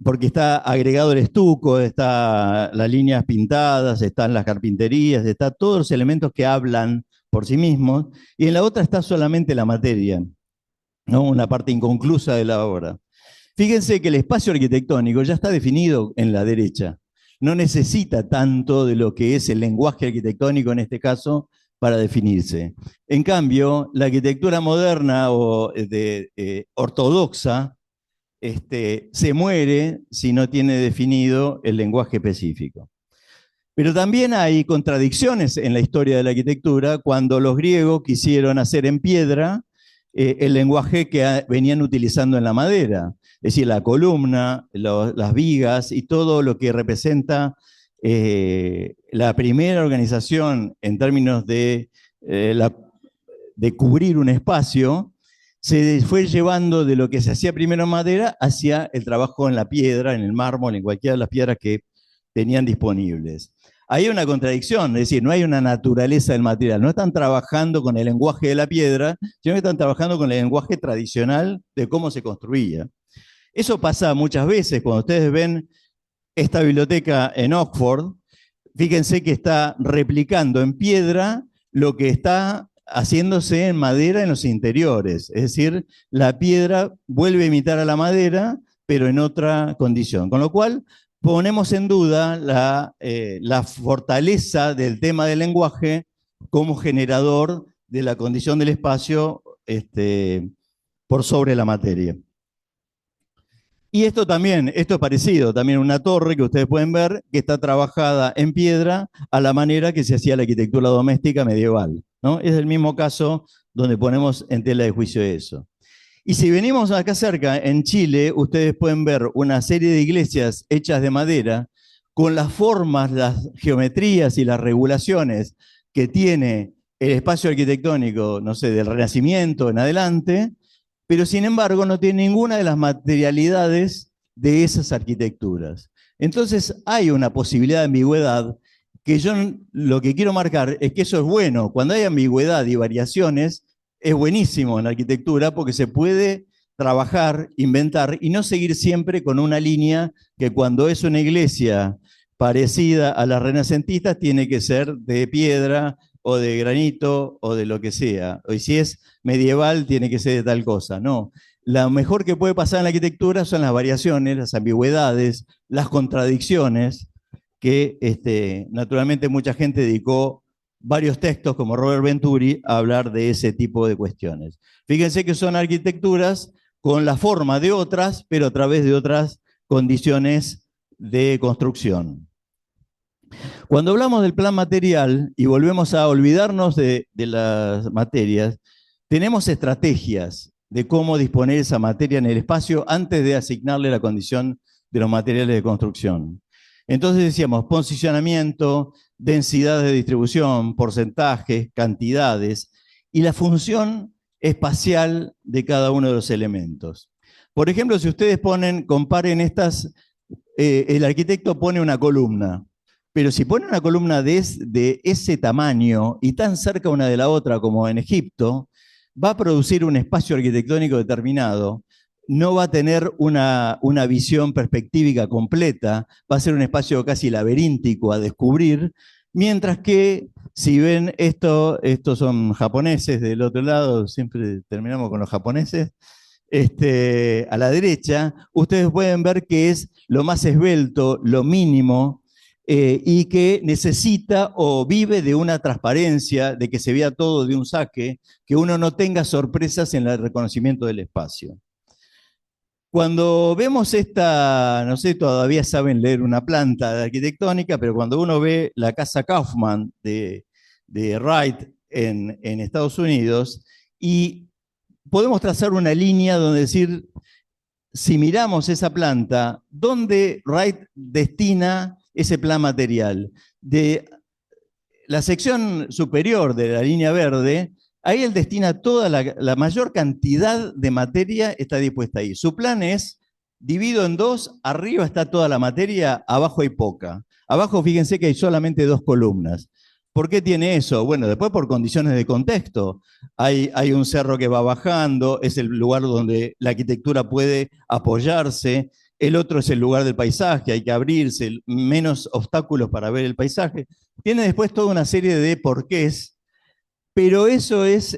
porque está agregado el estuco, están las líneas pintadas, están las carpinterías, están todos los elementos que hablan por sí mismos, y en la otra está solamente la materia, ¿no? Una parte inconclusa de la obra. Fíjense que el espacio arquitectónico ya está definido en la derecha. No necesita tanto de lo que es el lenguaje arquitectónico en este caso para definirse. En cambio, la arquitectura moderna o ortodoxa se muere si no tiene definido el lenguaje específico. Pero también hay contradicciones en la historia de la arquitectura cuando los griegos quisieron hacer en piedra el lenguaje que venían utilizando en la madera. Es decir, la columna, las vigas y todo lo que representa la primera organización en términos de cubrir un espacio, se fue llevando de lo que se hacía primero en madera hacia el trabajo en la piedra, en el mármol, en cualquiera de las piedras que tenían disponibles. Hay una contradicción, es decir, no hay una naturaleza del material, no están trabajando con el lenguaje de la piedra, sino que están trabajando con el lenguaje tradicional de cómo se construía. Eso pasa muchas veces cuando ustedes ven esta biblioteca en Oxford, fíjense que está replicando en piedra lo que está haciéndose en madera en los interiores. Es decir, la piedra vuelve a imitar a la madera, pero en otra condición. Con lo cual, ponemos en duda la fortaleza del tema del lenguaje como generador de la condición del espacio por sobre la materia. Y esto es parecido, también una torre que ustedes pueden ver que está trabajada en piedra a la manera que se hacía la arquitectura doméstica medieval, ¿no? Es el mismo caso donde ponemos en tela de juicio eso. Y si venimos acá cerca, en Chile, ustedes pueden ver una serie de iglesias hechas de madera con las formas, las geometrías y las regulaciones que tiene el espacio arquitectónico, no sé, del Renacimiento en adelante, pero sin embargo no tiene ninguna de las materialidades de esas arquitecturas. Entonces hay una posibilidad de ambigüedad que yo lo que quiero marcar es que eso es bueno. Cuando hay ambigüedad y variaciones, es buenísimo en la arquitectura porque se puede trabajar, inventar y no seguir siempre con una línea que cuando es una iglesia parecida a las renacentistas tiene que ser de piedra o de granito o de lo que sea. O si es medieval tiene que ser de tal cosa. No, lo mejor que puede pasar en la arquitectura son las variaciones, las ambigüedades, las contradicciones, que naturalmente mucha gente dedicó varios textos, como Robert Venturi, a hablar de ese tipo de cuestiones. Fíjense que son arquitecturas con la forma de otras, pero a través de otras condiciones de construcción. Cuando hablamos del plan material y volvemos a olvidarnos de las materias, tenemos estrategias de cómo disponer esa materia en el espacio antes de asignarle la condición de los materiales de construcción. Entonces decíamos posicionamiento, densidad de distribución, porcentajes, cantidades y la función espacial de cada uno de los elementos. Por ejemplo, si ustedes comparen estas, el arquitecto pone una columna, pero si pone una columna de ese tamaño y tan cerca una de la otra como en Egipto, va a producir un espacio arquitectónico determinado no va a tener una visión perspectívica completa, va a ser un espacio casi laberíntico a descubrir, mientras que, si ven esto, estos son japoneses del otro lado, siempre terminamos con los japoneses, a la derecha, ustedes pueden ver que es lo más esbelto, lo mínimo, y que necesita o vive de una transparencia, de que se vea todo de un saque, que uno no tenga sorpresas en el reconocimiento del espacio. Cuando vemos esta, no sé, todavía saben leer una planta arquitectónica, pero cuando uno ve la casa Kaufman de Wright en Estados Unidos, y podemos trazar una línea donde decir, si miramos esa planta, ¿dónde Wright destina ese plan material? De la sección superior de la línea verde, ahí él destina toda la mayor cantidad de materia, está dispuesta ahí. Su plan es, divido en dos, arriba está toda la materia, abajo hay poca. Abajo fíjense que hay solamente 2 columnas. ¿Por qué tiene eso? Bueno, después por condiciones de contexto. Hay un cerro que va bajando, es el lugar donde la arquitectura puede apoyarse. El otro es el lugar del paisaje, hay que abrirse, menos obstáculos para ver el paisaje. Tiene después toda una serie de porqués, pero eso es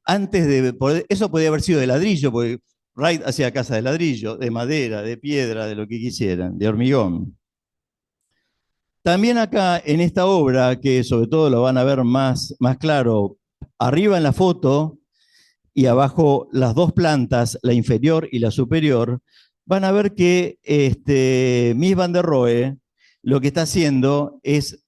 antes de poder, eso podía haber sido de ladrillo, porque Wright hacía casa de ladrillo, de madera, de piedra, de lo que quisieran, de hormigón. También acá en esta obra, que sobre todo lo van a ver más claro, arriba en la foto y abajo las 2 plantas, la inferior y la superior, van a ver que Mies van der Rohe lo que está haciendo es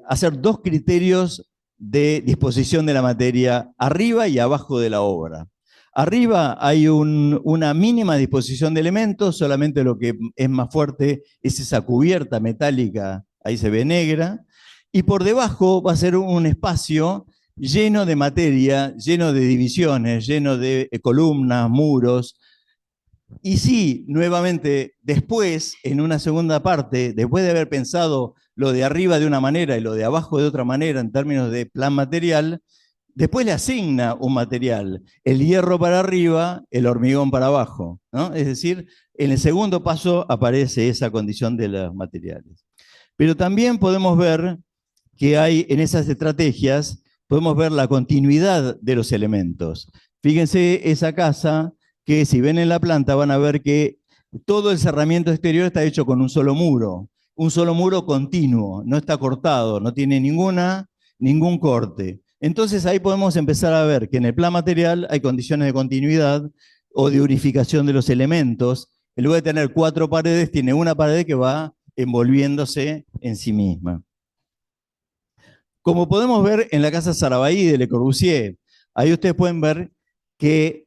hacer 2 criterios de disposición de la materia arriba y abajo de la obra. Arriba hay una mínima disposición de elementos, solamente lo que es más fuerte es esa cubierta metálica, ahí se ve negra, y por debajo va a ser un espacio lleno de materia, lleno de divisiones, lleno de columnas, muros. Y sí, nuevamente, después, en una segunda parte, después de haber pensado lo de arriba de una manera y lo de abajo de otra manera en términos de plan material, después le asigna un material, el hierro para arriba, el hormigón para abajo, ¿no? Es decir, en el segundo paso aparece esa condición de los materiales. Pero también podemos ver que hay en esas estrategias, podemos ver la continuidad de los elementos. Fíjense esa casa que si ven en la planta van a ver que todo el cerramiento exterior está hecho con un solo muro continuo, no está cortado, no tiene ningún corte. Entonces ahí podemos empezar a ver que en el plan material hay condiciones de continuidad o de unificación de los elementos. En lugar de tener 4 paredes, tiene una pared que va envolviéndose en sí misma. Como podemos ver en la casa Sarabaí de Le Corbusier, ahí ustedes pueden ver que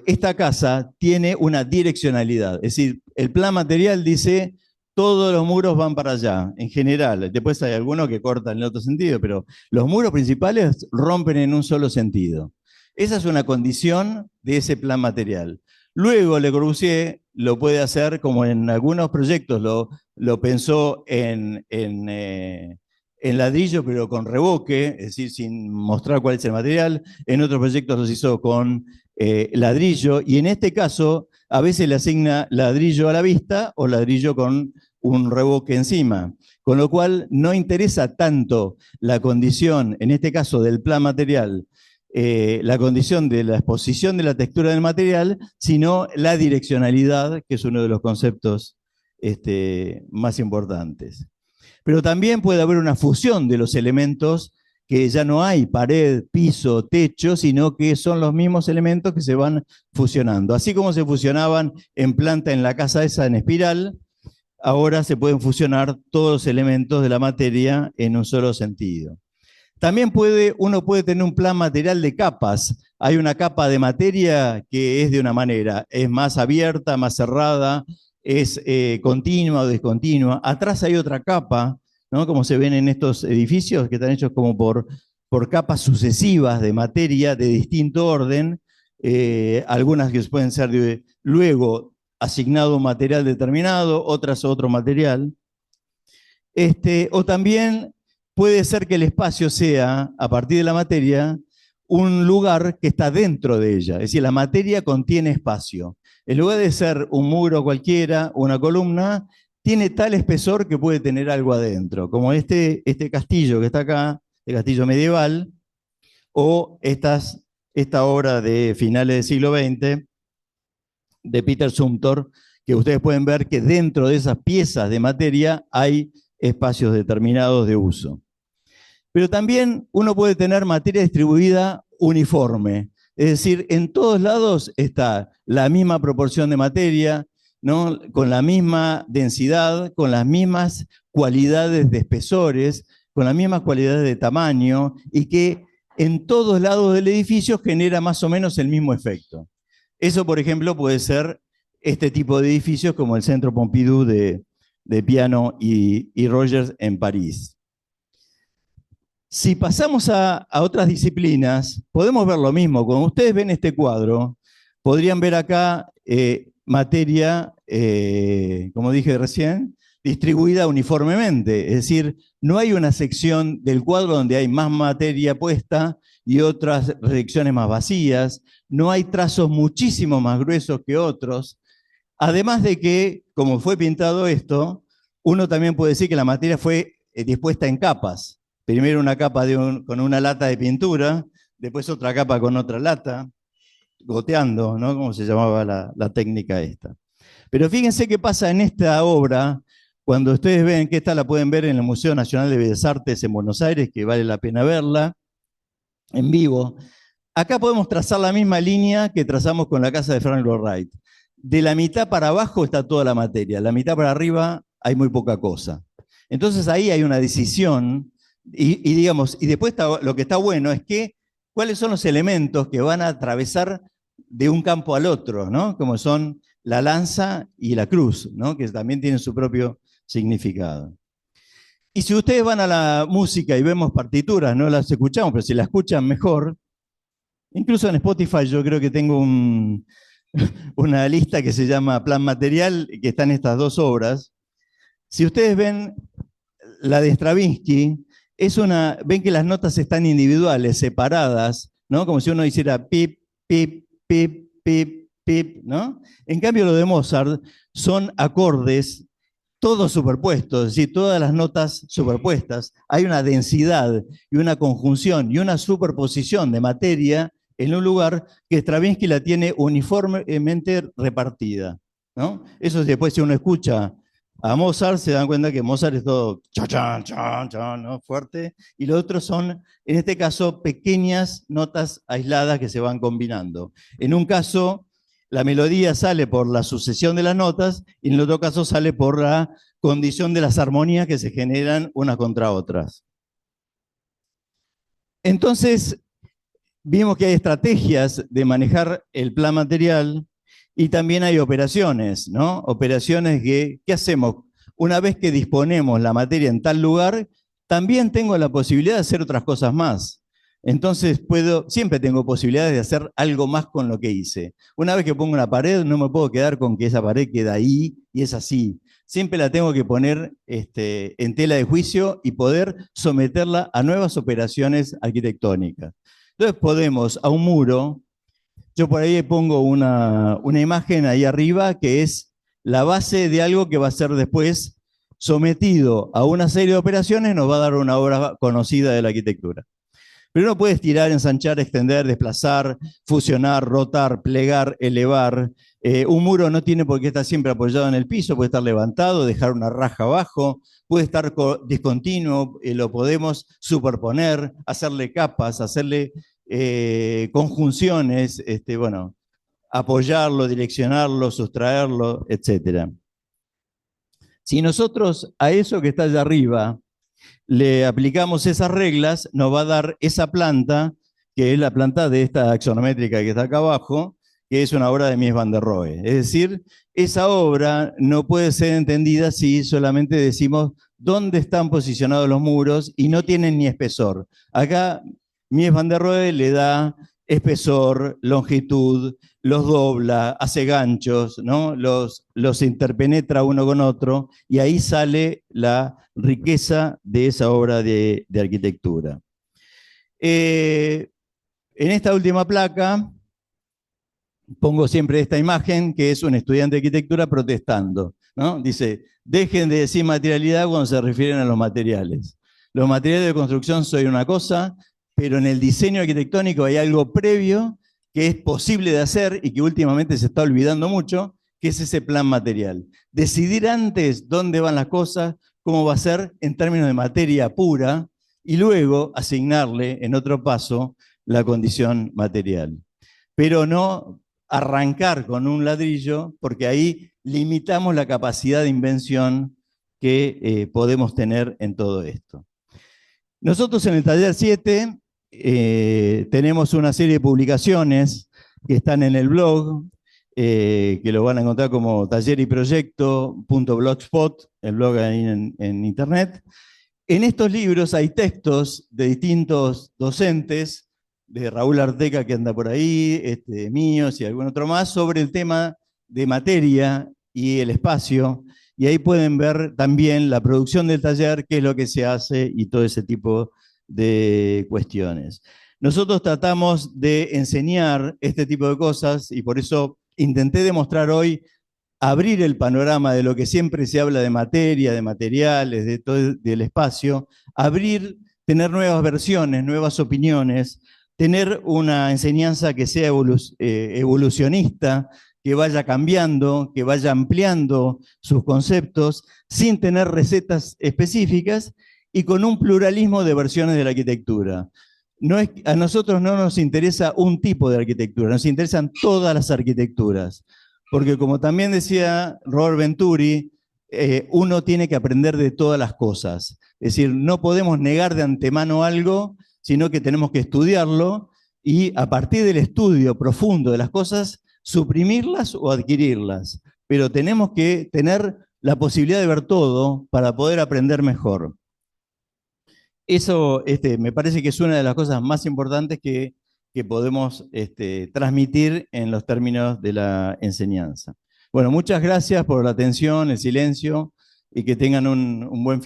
esta casa tiene una direccionalidad. Es decir, el plan material dice todos los muros van para allá, en general. Después hay algunos que cortan en otro sentido, pero los muros principales rompen en un solo sentido. Esa es una condición de ese plan material. Luego Le Corbusier lo puede hacer como en algunos proyectos lo pensó en ladrillo, pero con revoque, es decir, sin mostrar cuál es el material. En otros proyectos los hizo con ladrillo, y en este caso a veces le asigna ladrillo a la vista o ladrillo con un revoque encima, con lo cual no interesa tanto la condición, en este caso del plan material, la condición de la exposición de la textura del material, sino la direccionalidad, que es uno de los conceptos más importantes. Pero también puede haber una fusión de los elementos, que ya no hay pared, piso, techo, sino que son los mismos elementos que se van fusionando. Así como se fusionaban en planta en la casa esa en espiral, ahora se pueden fusionar todos los elementos de la materia en un solo sentido. También uno puede tener un plan material de capas. Hay una capa de materia que es de una manera, es más abierta, más cerrada, es continua o descontinua. Atrás hay otra capa, ¿no? Como se ven en estos edificios que están hechos como por capas sucesivas de materia de distinto orden, algunas que pueden ser luego asignado un material determinado, otras otro material. O también puede ser que el espacio sea, a partir de la materia, un lugar que está dentro de ella. Es decir, la materia contiene espacio. En lugar de ser un muro cualquiera, una columna, tiene tal espesor que puede tener algo adentro, como este castillo que está acá, el castillo medieval, o esta obra de finales del siglo XX de Peter Zumthor, que ustedes pueden ver que dentro de esas piezas de materia hay espacios determinados de uso. Pero también uno puede tener materia distribuida uniforme, es decir, en todos lados está la misma proporción de materia, ¿no? Con la misma densidad, con las mismas cualidades de espesores, con las mismas cualidades de tamaño, y que en todos lados del edificio genera más o menos el mismo efecto. Eso, por ejemplo, puede ser este tipo de edificios como el Centro Pompidou de Piano y Rogers en París. Si pasamos a otras disciplinas, podemos ver lo mismo. Cuando ustedes ven este cuadro, podrían ver acá materia, como dije recién, distribuida uniformemente. Es decir, no hay una sección del cuadro donde hay más materia puesta y otras secciones más vacías. No hay trazos muchísimo más gruesos que otros. Además de que, como fue pintado esto, uno también puede decir que la materia fue dispuesta en capas. Primero una capa con una lata de pintura, después otra capa con otra lata, goteando, ¿no? Como se llamaba la técnica esta. Pero fíjense qué pasa en esta obra, cuando ustedes ven que esta la pueden ver en el Museo Nacional de Bellas Artes en Buenos Aires, que vale la pena verla en vivo. Acá podemos trazar la misma línea que trazamos con la casa de Frank Lloyd Wright. De la mitad para abajo está toda la materia, la mitad para arriba hay muy poca cosa. Entonces ahí hay una decisión, y después lo que está bueno es que cuáles son los elementos que van a atravesar de un campo al otro, ¿no? Como son la lanza y la cruz, ¿no? Que también tienen su propio significado. Y si ustedes van a la música y vemos partituras, no las escuchamos, pero si las escuchan mejor, incluso en Spotify yo creo que tengo una lista que se llama Plan Material, que están estas dos obras. Si ustedes ven la de Stravinsky, ven que las notas están individuales, separadas, ¿no? Como si uno hiciera pip, pip, pip, pip, pip, ¿no? En cambio, lo de Mozart son acordes todos superpuestos, es decir, todas las notas superpuestas. Hay una densidad y una conjunción y una superposición de materia en un lugar que Stravinsky la tiene uniformemente repartida, ¿no? Eso después, si uno escucha a Mozart, se dan cuenta que Mozart es todo chan, chan, chan, ¿no? Fuerte, y los otros son, en este caso, pequeñas notas aisladas que se van combinando. En un caso, la melodía sale por la sucesión de las notas, y en el otro caso sale por la condición de las armonías que se generan unas contra otras. Entonces, vimos que hay estrategias de manejar el plan material y también hay operaciones, ¿no? Operaciones ¿qué hacemos? Una vez que disponemos la materia en tal lugar, también tengo la posibilidad de hacer otras cosas más. Entonces siempre tengo posibilidades de hacer algo más con lo que hice. Una vez que pongo una pared, no me puedo quedar con que esa pared queda ahí y es así. Siempre la tengo que poner en tela de juicio y poder someterla a nuevas operaciones arquitectónicas. Entonces podemos a un muro, yo por ahí pongo una imagen ahí arriba que es la base de algo que va a ser después sometido a una serie de operaciones, nos va a dar una obra conocida de la arquitectura. Pero uno puede estirar, ensanchar, extender, desplazar, fusionar, rotar, plegar, elevar. Un muro no tiene por qué estar siempre apoyado en el piso, puede estar levantado, dejar una raja abajo, puede estar discontinuo, lo podemos superponer, hacerle capas, hacerle conjunciones, bueno, apoyarlo, direccionarlo, sustraerlo, etc. Si nosotros a eso que está allá arriba le aplicamos esas reglas, nos va a dar esa planta, que es la planta de esta axonométrica que está acá abajo, que es una obra de Mies van der Rohe. Es decir, esa obra no puede ser entendida si solamente decimos dónde están posicionados los muros y no tienen ni espesor. Acá Mies van der Rohe le da espesor, longitud, los dobla, hace ganchos, ¿no? Los interpenetra uno con otro, y ahí sale la riqueza de esa obra de arquitectura. En esta última placa pongo siempre esta imagen, que es un estudiante de arquitectura protestando, ¿no? Dice, dejen de decir materialidad cuando se refieren a los materiales. Los materiales de construcción son una cosa, pero en el diseño arquitectónico hay algo previo que es posible de hacer y que últimamente se está olvidando mucho, que es ese plan material. Decidir antes dónde van las cosas, cómo va a ser en términos de materia pura, y luego asignarle en otro paso la condición material. Pero no arrancar con un ladrillo, porque ahí limitamos la capacidad de invención que podemos tener en todo esto. Nosotros en el taller 7 tenemos una serie de publicaciones que están en el blog, que lo van a encontrar como talleryproyecto.blogspot, el blog ahí en internet. En estos libros hay textos de distintos docentes, de Raúl Arteca, que anda por ahí, míos y algún otro más, sobre el tema de materia y el espacio. Y ahí pueden ver también la producción del taller, qué es lo que se hace y todo ese tipo de cuestiones. Nosotros tratamos de enseñar este tipo de cosas y por eso intenté demostrar hoy, abrir el panorama de lo que siempre se habla de materia, de materiales, de todo del espacio, abrir, tener nuevas versiones, nuevas opiniones, tener una enseñanza que sea evolucionista, que vaya cambiando, que vaya ampliando sus conceptos, sin tener recetas específicas y con un pluralismo de versiones de la arquitectura. A nosotros no nos interesa un tipo de arquitectura, nos interesan todas las arquitecturas. Porque como también decía Robert Venturi, uno tiene que aprender de todas las cosas. Es decir, no podemos negar de antemano algo, sino que tenemos que estudiarlo y a partir del estudio profundo de las cosas, suprimirlas o adquirirlas. Pero tenemos que tener la posibilidad de ver todo para poder aprender mejor. Eso me parece que es una de las cosas más importantes que podemos transmitir en los términos de la enseñanza. Bueno, muchas gracias por la atención, el silencio y que tengan un buen fin.